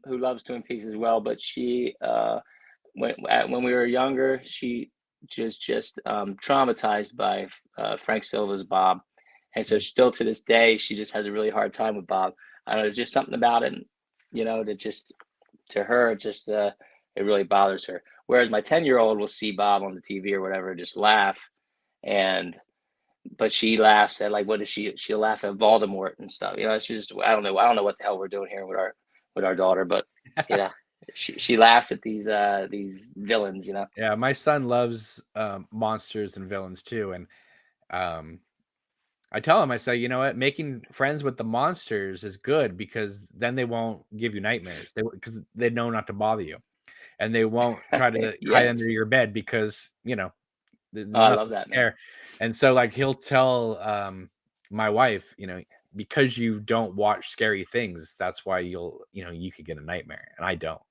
who loves Twin Peaks as well, but she when we were younger, she just traumatized by Frank Silva's Bob, and so Mm. still to this day, she just has a really hard time with Bob. I don't know, there's just something about it, that just to her, it really bothers her. Whereas my 10-year-old will see Bob on the TV or whatever, just laugh, and but she laughs at like what is she'll laugh at Voldemort and stuff. It's just I don't know what the hell we're doing here with our daughter, but yeah, she laughs at these villains. Yeah, my son loves, monsters and villains too, and, um, I tell him, I say, "You know what? Making friends with the monsters is good because then they won't give you nightmares. Because they know not to bother you." and they won't try to hide Yes. under your bed because, you know, there's Oh, I nothing love to that, man. scare. And so like he'll tell my wife, you know, because you don't watch scary things, that's why you could get a nightmare, and I don't.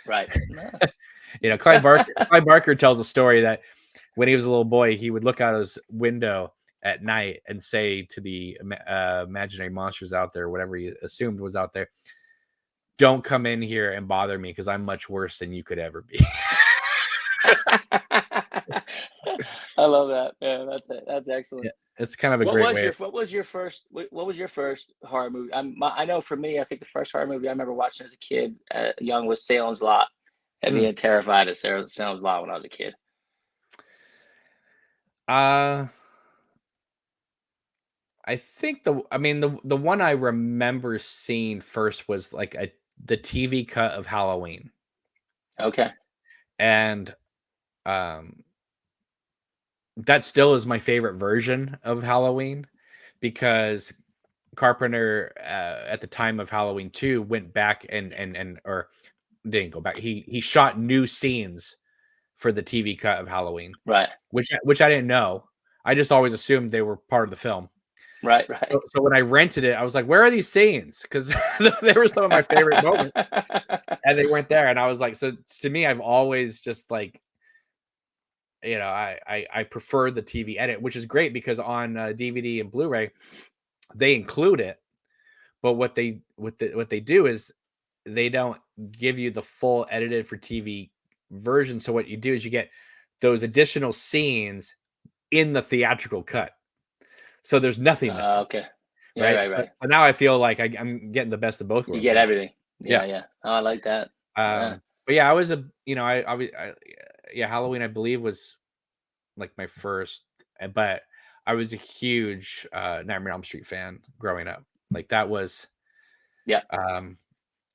Right. No. You know, Clive Barker tells a story that when he was a little boy, he would look out his window at night and say to the imaginary monsters out there, whatever he assumed was out there, "Don't come in here and bother me because I'm much worse than you could ever be." I love that. Yeah, that's excellent. Yeah, it's kind of a great way. What was your first horror movie? I know for me, I think the first horror movie I remember watching as a kid, young, was Salem's Lot, and Mm. being terrified of Salem's Lot when I was a kid. Uh, I think the one I remember seeing first was like the TV cut of Halloween, Okay. and um, that still is my favorite version of Halloween because Carpenter at the time of Halloween 2 went back and or didn't go back. He shot new scenes for the TV cut of Halloween, Right. which I didn't know. I just always assumed they were part of the film. Right. So when I rented it, I was like, "Where are these scenes?" Because they were some of my favorite moments, Right. and they weren't there. And I was like, so to me, I've always just like, I prefer the TV edit, which is great because on DVD and Blu-ray they include it, but what they do is they don't give you the full edited for TV version. So what you do is you get those additional scenes in the theatrical cut. So there's nothing missing, Okay. Yeah. right? Right. So, Right. so now I feel like I'm getting the best of both You worlds get here. everything. Yeah. Yeah. Yeah. Oh, I like that. Yeah. But yeah, I was yeah, Halloween I believe was like my first, but I was a huge Nightmare on Elm Street fan growing up. Like that was, Yeah. um,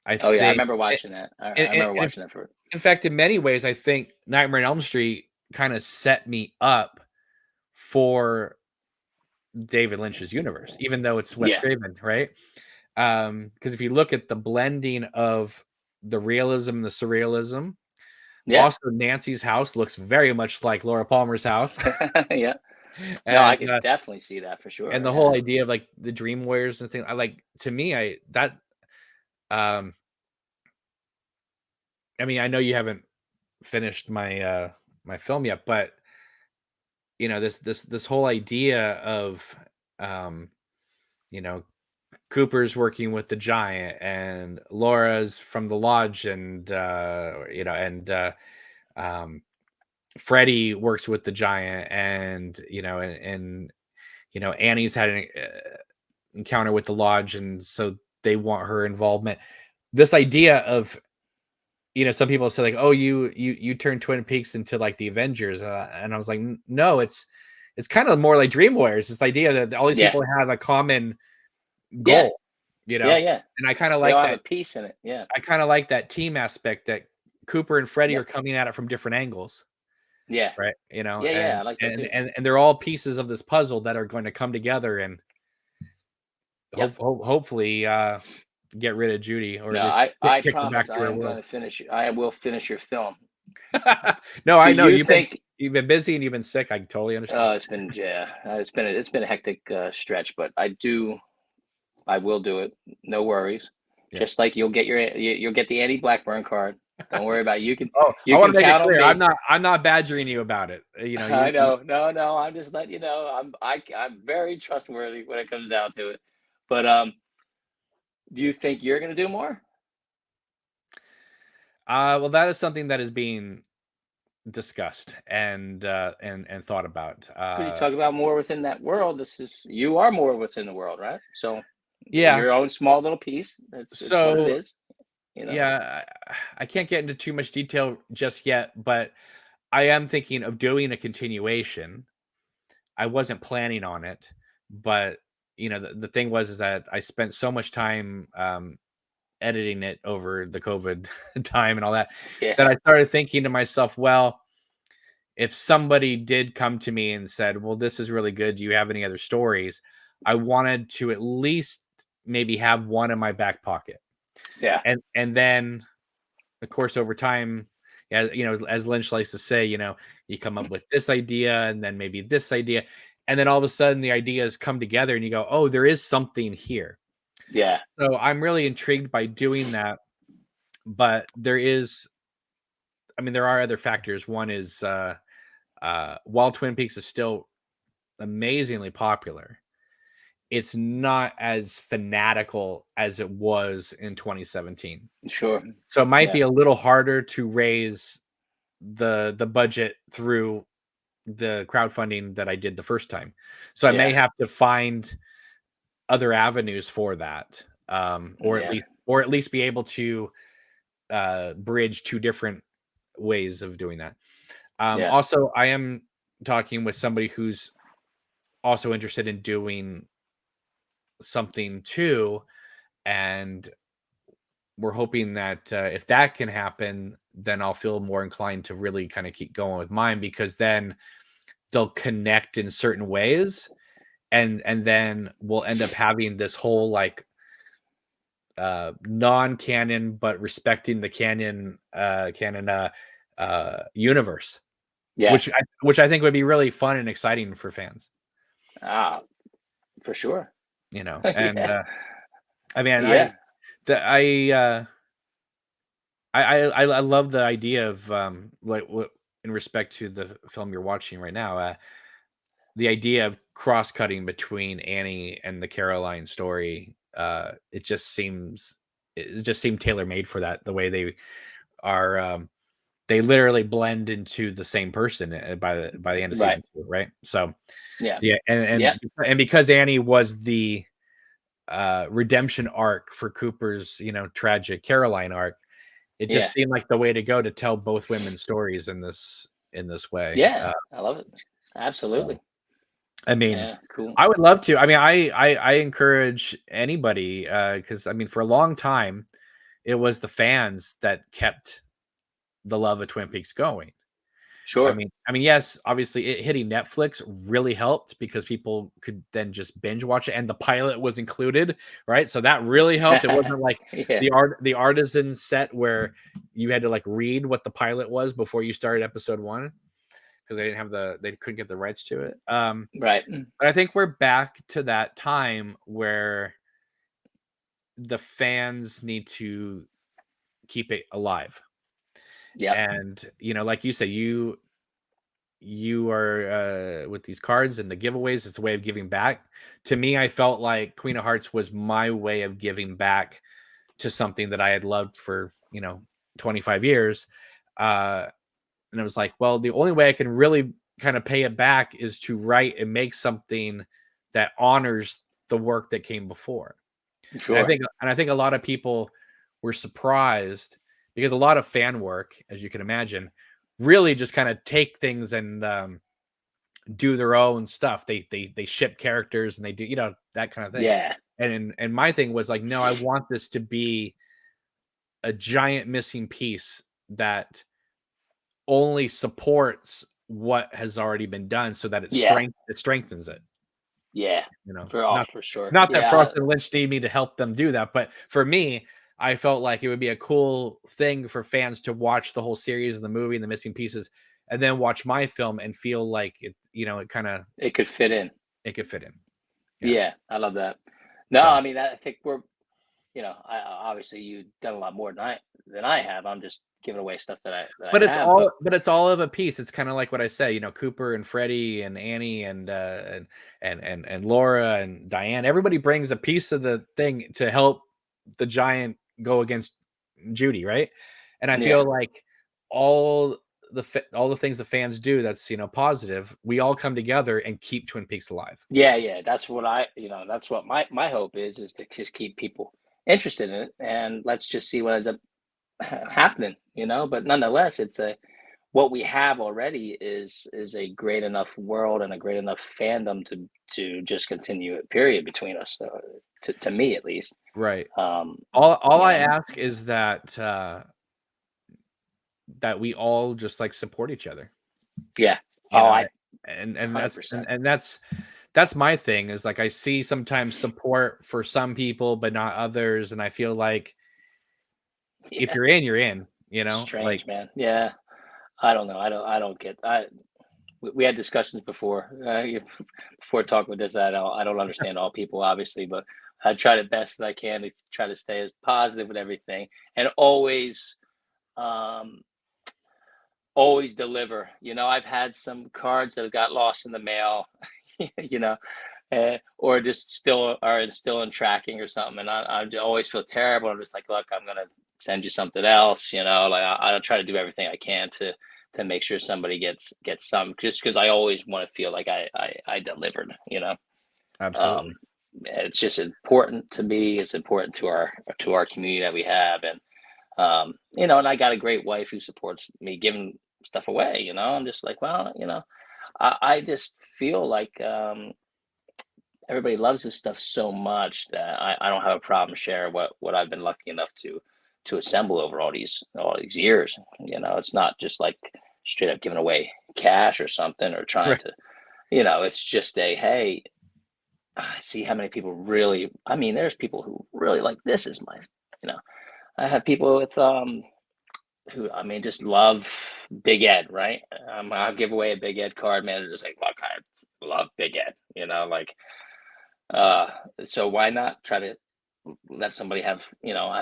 I Oh, yeah. I think, remember watching that. and, I and, remember and watching that for. in fact, in many ways, I think Nightmare on Elm Street kind of set me up for David Lynch's universe, even though it's Wes Yeah. Craven, right? Because if you look at the blending of the realism and the surrealism, Yeah. also Nancy's house looks very much like Laura Palmer's house, Yeah. No, I and could definitely see that for and sure. the Yeah. whole idea of like the dream warriors and thing. I like to me, um, I mean, I know you haven't finished my film yet, but this whole idea of um, you know, Cooper's working with the giant and Laura's from the lodge and um Freddie works with the giant and Annie's had an encounter with the lodge and so they want her involvement. This idea of some people say like, oh, you turn Twin Peaks into like the Avengers, and I was like, No, it's kind of more like Dream Warriors. This idea that all these Yeah. people have a common Yeah. goal, Yeah. Yeah. and I kind of They like all have a that. piece in it. Yeah. I kind of like that team aspect that Cooper and Freddie Yeah. are coming at it from different angles, Yeah. right? Yeah. Yeah. I like that too. And they're all pieces of this puzzle that are going to come together and Yep. hopefully get rid of Judy or at No, least I kick her promise back to I her am going world. to finish. I will finish your film. No, Do I know you think? you've been busy and you've been sick. I totally understand. It's been, yeah. It's been a hectic stretch, but I will do it. No worries. Yeah. Just like you'll get the Andy Blackburn card. Don't worry about it. Oh, I You want can to make it count on clear. me. I'm not badgering you about it. I know. No, no. I'm just letting you know. I'm very trustworthy when it comes down to it. But do you think you're gonna do more? well, that is something that is being discussed and thought about. Because you talk about more within that world. You are more what's in the world, right? So Yeah. your own small little piece. It's what it So is. You know. yeah, I can't get into too much detail just yet, but I am thinking of doing a continuation. I wasn't planning on it, but the thing was is that I spent so much time editing it over the COVID time and all that Yeah. that I started thinking to myself, well, if somebody did come to me and said, well, this is really good, do you have any other stories? I wanted to at least maybe have one in my back pocket. Yeah. And then of course, over time, yeah, as Lynch likes to say, you come up with this idea and then maybe this idea, and then all of a sudden the ideas come together and you go, oh, there is something here. Yeah. So I'm really intrigued by doing that, but there are other factors. One is while Twin Peaks is still amazingly popular, it's not as fanatical as it was in 2017. Sure. So it might be Yeah. a little harder to raise the budget through the crowdfunding that I did the first time. So I may Yeah. have to find other avenues for that, or Yeah. at least be able to bridge two different ways of doing that. Yeah. Also, I am talking with somebody who's also interested in doing something too, and we're hoping that if that can happen, then I'll feel more inclined to really kind of keep going with mine, because then they'll connect in certain ways, and then we'll end up having this whole like non-canon but respecting the canon universe, Yeah. which I think would be really fun and exciting for fans, Ah, for sure. and Yeah. I mean, Yeah. I love the idea of what in respect to the film you're watching right now, the idea of cross-cutting between Annie and the Caroline story. It just seemed tailor-made for that, the way they are. They literally blend into the same person by the end of Right. season 2, right? So Yeah. yeah, Yeah. and because Annie was the redemption arc for Cooper's tragic Caroline arc, it just Yeah. seemed like the way to go to tell both women's stories in this way. Yeah. I love it. So Absolutely. I mean, Yeah. Cool. I would love to. I mean, I encourage anybody, because I mean, for a long time, it was the fans that kept the love of Twin Peaks going. Sure. I mean, yes, obviously, it hitting Netflix really helped because people could then just binge watch it, and the pilot was included, right? So that really helped. It wasn't like Yeah. the artisan set where you had to like read what the pilot was before you started episode 1, because they couldn't get the rights to it. Right. But I think we're back to that time where the fans need to keep it alive. Yep. And like you say, you are with these cards and the giveaways, it's a way of giving back. To me, I felt like Queen of Hearts was my way of giving back to something that I had loved for 25 years. And it was like, well, the only way I can really kind of pay it back is to write and make something that honors the work that came before. And Sure. I think a lot of people were surprised, because a lot of fan work, as you can imagine, really just kind of take things and do their own stuff. They ship characters and they do that kind of thing. Yeah. And my thing was like, no, I want this to be a giant missing piece that only supports what has already been done, so that Yeah. it strengthens it. Yeah. Not For sure. that Yeah. Frost and Lynch need me to help them do that, but for me, I felt like it would be a cool thing for fans to watch the whole series and the movie and the missing pieces, and then watch my film and feel like it kind of It could fit in. it could fit in. Yeah. Yeah. I love that. No, So, I mean, I think obviously you've done a lot more than I have. I'm just giving away stuff that I have, but but it's all of a piece. It's kind of like what I say, Cooper and Freddie and Annie and Laura and Diane. Everybody brings a piece of the thing to help the giant go against Judy, right? And I yeah. feel like all all the things the fans do that's positive, we all come together and keep Twin Peaks alive. Yeah, yeah, that's what my hope is to just keep people interested in it, and let's just see what ends up happening, but nonetheless, it's a what we have already is a great enough world and a great enough fandom to just continue it, period, between us, to me at least. Right. Um, All you I know, ask is that we all just like support each other. yeah. You Oh, know, I and that's 100%. and that's my thing, is like I see sometimes support for some people but not others, and I feel like if Yeah, you're in, you're in. you know, like Strange, man. Yeah. I don't know. I don't get. We had discussions before before talking with this. I don't understand all people, obviously, but I try the best that I can to try to stay as positive with everything, and um, always deliver. I've had some cards that have got lost in the mail, you know, or just still in tracking or something, and I always feel terrible. I'm just like, look, I'm gonna send you something else. Like I'll try to do everything I can to make sure somebody gets some, just because I always want to feel like I delivered. Um, absolutely. it's just important to me. It's important to our community that we have, and I got a great wife who supports me giving stuff away. I'm just like, well, I just feel like everybody loves this stuff so much that I don't have a problem sharing what I've been lucky enough to assemble over all these years. It's not just like straight up giving away cash or something, or trying Right. to, it's just a, hey, I see how many people really, I mean, there's people who really like, this is my, you know, I have people with who, I mean, just love Big Ed, right? I'll give away a Big Ed card, man. They're just like, look, I love Big Ed, like, uh, so why not try to let somebody have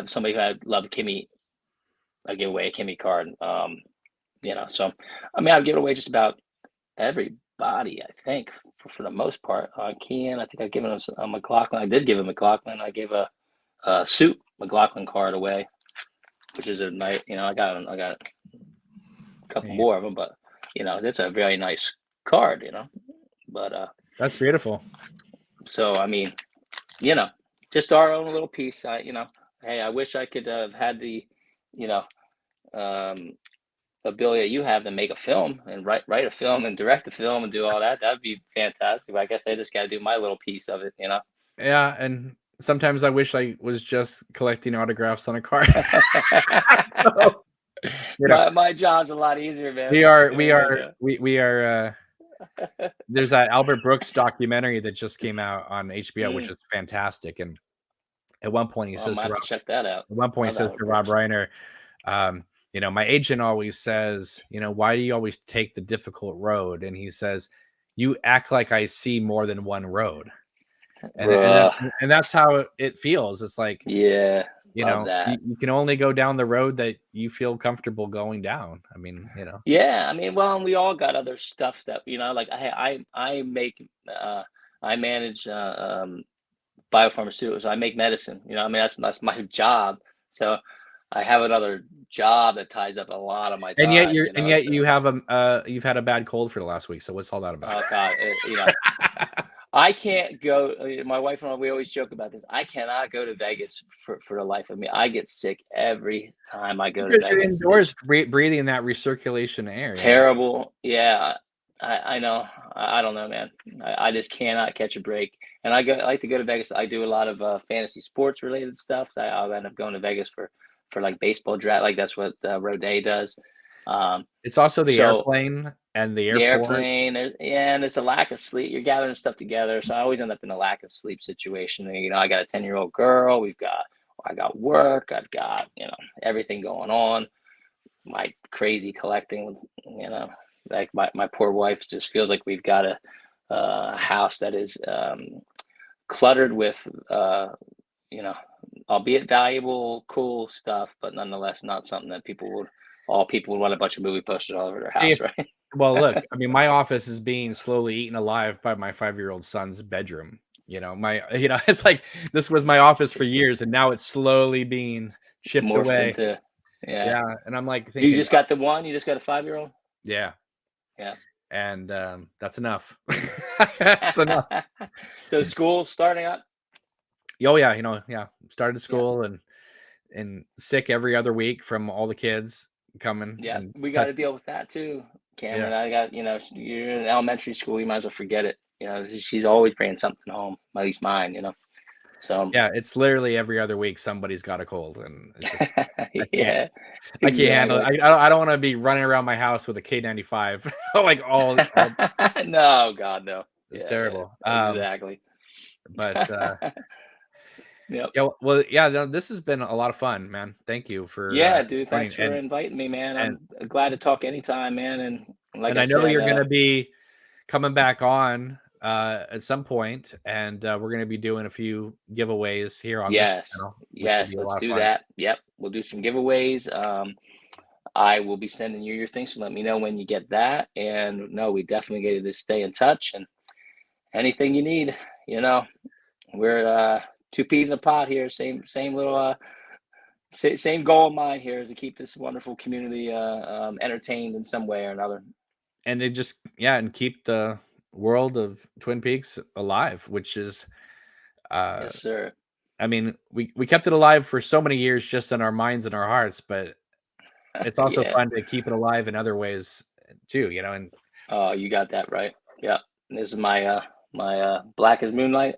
somebody who had love Kimmy, I give away a Kimmy card. So I mean, I've given away just about everybody, I think, for the most part. Kean, I think I've given us a McLaughlin. I did give a McLaughlin. I gave a suit McLaughlin card away, which is a nice. I got a couple Yeah, more of them, but that's a very nice card. But that's beautiful. so I mean, you know, just our own little piece. Hey, I wish I could have had the, you know, um, ability that you have to make a film and write a film and direct a film and do all that. That'd be fantastic. But I guess I just got to do my little piece of it. Yeah, and sometimes I wish I was just collecting autographs on a card. So, you know, my job's a lot easier, man. we are we Yeah, are we are there's that Albert Brooks documentary that just came out on HBO, which Mm. is fantastic. And at one point he Well, I says might to have Rob, to check that out. at one point he Love says Albert to Rob Brooks. Reiner, my agent always says, why do you always take the difficult road? And he says, you act like I see more than one road. Uh, And that's how it feels. It's like, yeah, love that. you can only go down the road that you feel comfortable going down. I mean, Yeah, I mean, well, and we all got other stuff that like I make I manage biopharmaceuticals. I make medicine. I mean, that's my job. So I have another job that ties up a lot of my and yet time. you So have you've had a bad cold for the last week. So what's all that about? oh God, I can't go. My wife and I, we always joke about this. I cannot go to Vegas for the life of me. I get sick every time I go to Because you're Vegas. indoors It's breathing that recirculation air. terrible. Yeah, I know. I don't know, man. I just cannot catch a break. And I like to go to Vegas. I do a lot of fantasy sports related stuff. I'll end up going to Vegas for like baseball draft. Like that's what Roday does. Um, It's also the so airplane and the the airport. airplane, and it's a lack of sleep. You're gathering stuff together, so I always end up in a lack of sleep situation. And, I got a 10-year-old girl. I got work. I've got everything going on. My crazy collecting with like my poor wife just feels like we've got a house that is cluttered with you know albeit valuable, cool stuff, but nonetheless not something that people would want a bunch of movie posters all over their See, house, right? well, look, I mean, my office is being slowly eaten alive by my 5-year-old son's bedroom. It's like this was my office for years, and now it's slowly being chipped Morphed away. into, yeah. Yeah, and I'm like You thinking, just got the one? You just got a 5-year-old? yeah, Yeah. and that's enough. That's enough. So school starting up? Oh yeah, yeah. Started Yeah. school and sick every other week from all the kids coming Yeah. and We got touch. to deal with that too, Yeah, Cameron. I got, you're in elementary school, you might as well forget it. She's always bringing something home, at least mine. So, yeah. It's literally every other week somebody's got a cold, and it's just I can't. yeah, I can't handle it. exactly. I don't want to be running around my house with a K95 like all. No, God, no. It's Yeah, terrible. exactly. But Yep. Yeah, well, yeah, this has been a lot of fun, man. Thank you for Yeah, dude. Thanks joining, for inviting me, man. and I'm glad to talk anytime, man. And like and I I know said, you're gonna be coming back on at some point, and we're gonna be doing a few giveaways here on this yes, channel, which will be yes, a let's lot of do fun. that. Yep, we'll do some giveaways. I will be sending you your things, so let me know when you get that. And no, we definitely get to stay in touch. And anything you need, you know, we're two peas in a pod here. Same little same goal of mine here is to keep this wonderful community entertained in some way or another. And they just, yeah, and keep the world of Twin Peaks alive, which is, uh, Yes, sir. I mean, we kept it alive for so many years just in our minds and our hearts, but it's also Yeah. fun to keep it alive in other ways too, and Oh, you got that right. Yeah. This is my black as moonlight,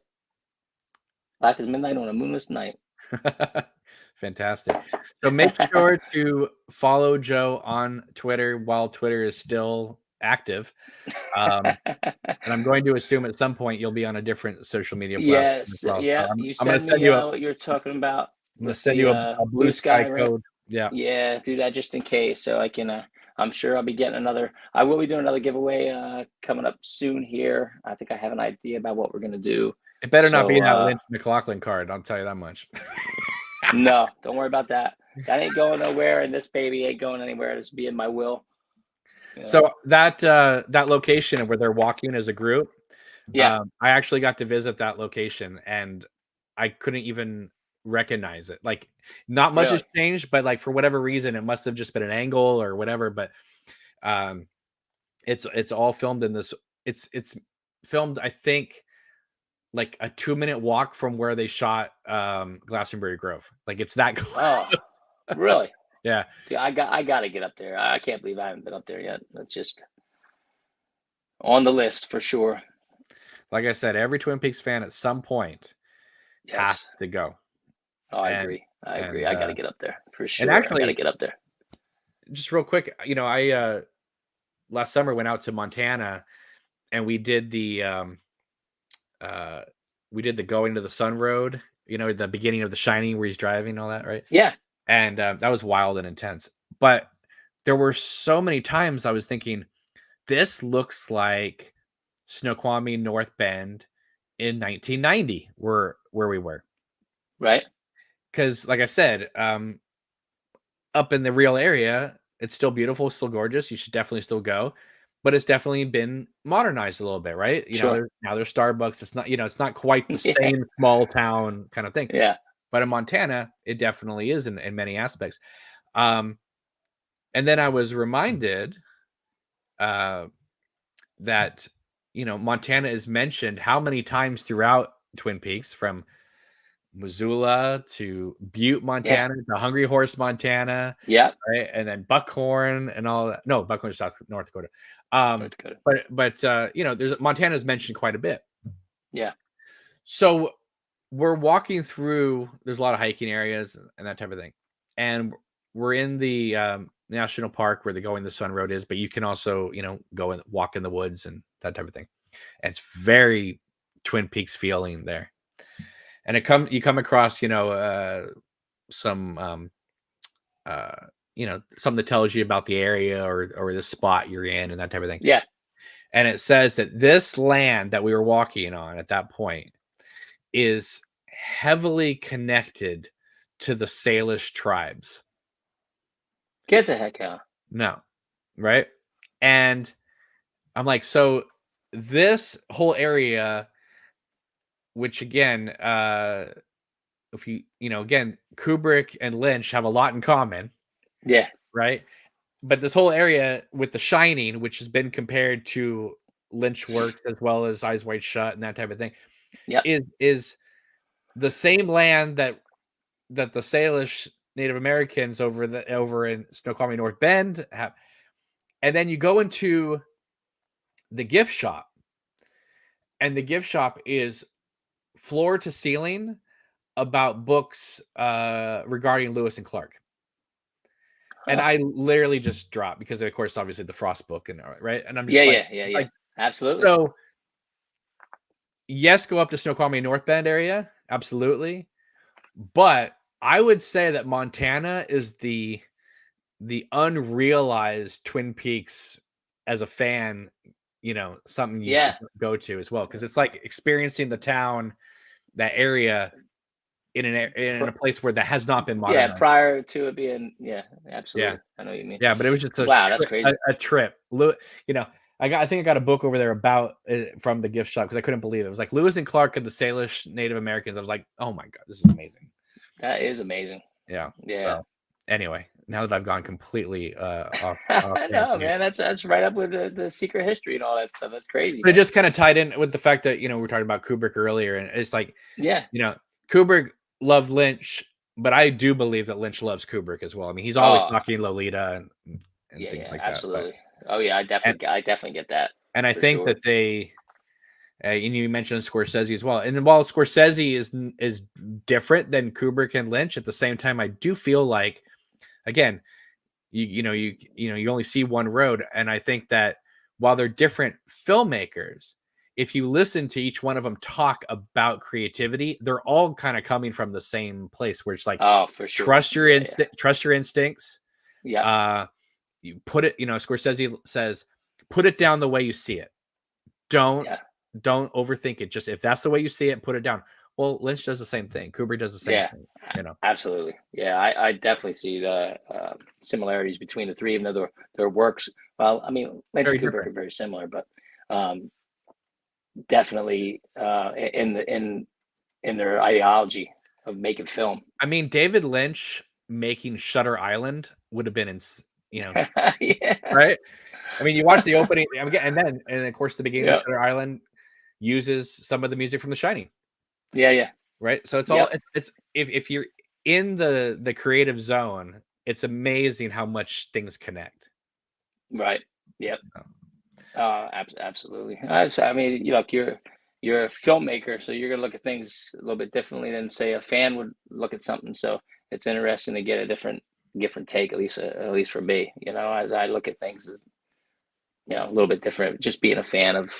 black as midnight on a moonless night. fantastic. So make sure to follow Joe on Twitter while Twitter is still active. Um, and I'm going to assume at some point you'll be on a different social media platform as Yes, well. So yeah. You I'm gonna send send me you what you're talking about I'm gonna with send the you a blue blue sky sky, right? code. Yeah. Yeah, do that just in case, so I can. I'm sure I'll be getting another. I will be doing another giveaway coming up soon here. I think I have an idea about what we're gonna do. It better not be So that Lynch McLaughlin card, I'll tell you that much. no, don't worry about that. That ain't going nowhere, and this baby ain't going anywhere. This be in my will. You know. So that location where they're walking as a group, Yeah. I actually got to visit that location and I couldn't even recognize it. Like, not much has Really. changed, but like for whatever reason, it must have just been an angle or whatever. But um, it's all filmed in this. It's filmed, I think, like a 2-minute walk from where they shot Glastonbury Grove. Like it's that close. Oh, really? Yeah. Yeah, I got to get up there. I can't believe I haven't been up there yet. That's just on the list for sure. Like I said, every Twin Peaks fan at some point has Yes. to go. Oh, I And agree. I agree. and I got to get up there for and sure. I got to actually, get up there. just real quick, I last summer went out to Montana and uh we did the going to the sun road, the beginning of The Shining where he's driving, all that, right? Yeah. And that was wild and intense. But there were so many times I was thinking, this looks like Snoqualmie North Bend in 1990, where we were. Right. Because like I said, up in the real area, it's still beautiful, still gorgeous. You should definitely still go, but it's definitely been modernized a little bit, right? Sure. There's Starbucks. It's not quite the Yeah. same small town kind of thing. Yeah. But in Montana, it definitely is in many aspects. Um, and then I was reminded uh, that Montana is mentioned how many times throughout Twin Peaks, from Missoula to Butte, Yeah. Montana, to Hungry Horse, Montana, Yeah. right? And then Buckhorn and all that. No, Buckhorn's North Dakota. North Dakota. But there's Montana's mentioned quite a bit. Yeah. So we're walking through. There's a lot of hiking areas and that type of thing, and we're in the national park where the Going the Sun Road is. But you can also go and walk in the woods and that type of thing. And it's very Twin Peaks feeling there. And you come across some something that tells you about the area or the spot you're in and that type of thing. Yeah. And it says that this land that we were walking on at that point is heavily connected to the Salish tribes. Get the heck out. No, right? And I'm like, so this whole area, which again, if again, Kubrick and Lynch have a lot in common, Yeah. right? But this whole area with The Shining, which has been compared to Lynch works as well as Eyes Wide Shut and that type of thing, Yep. is the same land that the Salish Native Americans over in Snoqualmie North Bend have. And then you go into the gift shop, and the gift shop is floor to ceiling about books regarding Lewis and Clark. And Huh. I literally just dropped because, of course, obviously the Frost book, and right. And I'm just Yeah. like, Yeah. Yeah. Yeah. like Absolutely. so. Yes, go up to Snoqualmie North Bend area, absolutely. But I would say that Montana is the unrealized Twin Peaks as a fan, something you should Yeah. go to as well, because it's like experiencing the town, that area in a place where that has not been Yeah, modernized. prior to it being, yeah, Yeah, absolutely. I know what you mean. yeah, but it was just a Wow, that's trip. crazy. A trip. You know, I think I got a book over there about from the gift shop because I couldn't believe it. It was like Lewis and Clark and the Salish Native Americans. I was like, oh my god, this is amazing. That is amazing. Yeah. Yeah. So anyway, now that I've gone completely off I know, tangent, man. That's right up with the secret history and all that stuff. That's crazy, but it man. just kind of tied in with the fact that we were talking about Kubrick earlier, and it's like Yeah. Kubrick loved Lynch, but I do believe that Lynch loves Kubrick as well. I mean, he's always Oh, talking Lolita and yeah, things yeah, like that. But absolutely. Oh yeah, and I definitely get that and I for think sure. that they and you mentioned Scorsese as well. And while Scorsese is different than Kubrick and Lynch, at the same time, I do feel like, again, you only see one road, and I think that while they're different filmmakers, if you listen to each one of them talk about creativity, they're all kind of coming from the same place, where it's like Oh, for sure. Yeah, yeah. trust your instincts. Yep. You put it, Scorsese says, put it down the way you see it. Don't Yeah. don't overthink it. Just if that's the way you see it, put it down. Well, Lynch does the same thing. Kubrick does the same Yeah. thing. Absolutely. Yeah, I definitely see the similarities between the three, even though their works. Well, I mean, Lynch Very and Kubrick different. are very similar, but definitely in their ideology of making film. I mean, David Lynch making Shutter Island would have been Yeah. right? I mean, you watch the opening, and of course, the beginning of Yep. Shutter Island uses some of the music from The Shining, Yeah. Yeah. right? So it's all Yep. it's if you're in the creative zone, it's amazing how much things connect. Right. Yep. So, Absolutely. I mean, you're a filmmaker, so you're gonna look at things a little bit differently than say a fan would look at something. So it's interesting to get a different take, at least for me. As I look at things, a little bit different. Just being a fan of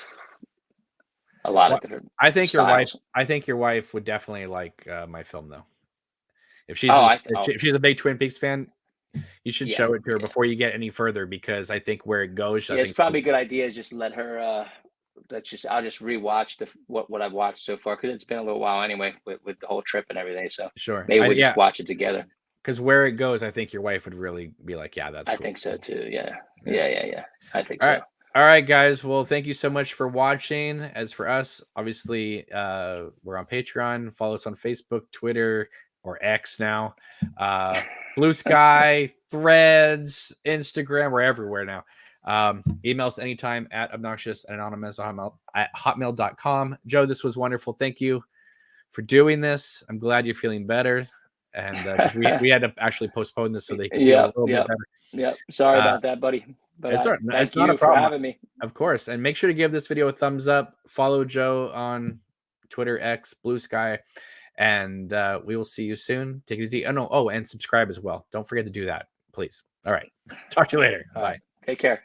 a lot well, of different I styles. think your wife would definitely like my film though. If Oh, if she's a big Twin Peaks fan, you should yeah, show it to her yeah, before you get any further, because I think where it goes, I yeah. It's think probably a good idea is just let her. I'll just rewatch what I've watched so far because it's been a little while anyway with the whole trip and everything. So sure. maybe we'll just watch it together. Because where it goes, I think your wife would really be like, yeah, that's I cool. think so too. Yeah. Yeah. Yeah, yeah, yeah. I think All right. so. All right, guys. Well, thank you so much for watching. As for us, obviously, we're on Patreon. Follow us on Facebook, Twitter, or X now. Bluesky, Threads, Instagram. We're everywhere now. Email us anytime at obnoxious and anonymous at hotmail.com. Joe, this was wonderful. Thank you for doing this. I'm glad you're feeling better. And because we had to actually postpone this so they could feel a Yep, little bit yep, better. yep. Sorry Uh, about that, buddy. But it's I it's thank not a you for problem. having me. Of course. And make sure to give this video a thumbs up. Follow Joe on Twitter, X, Bluesky. And we will see you soon. Take it easy. And subscribe as well. Don't forget to do that, please. All right. Talk to you later. All Bye. right. Take care.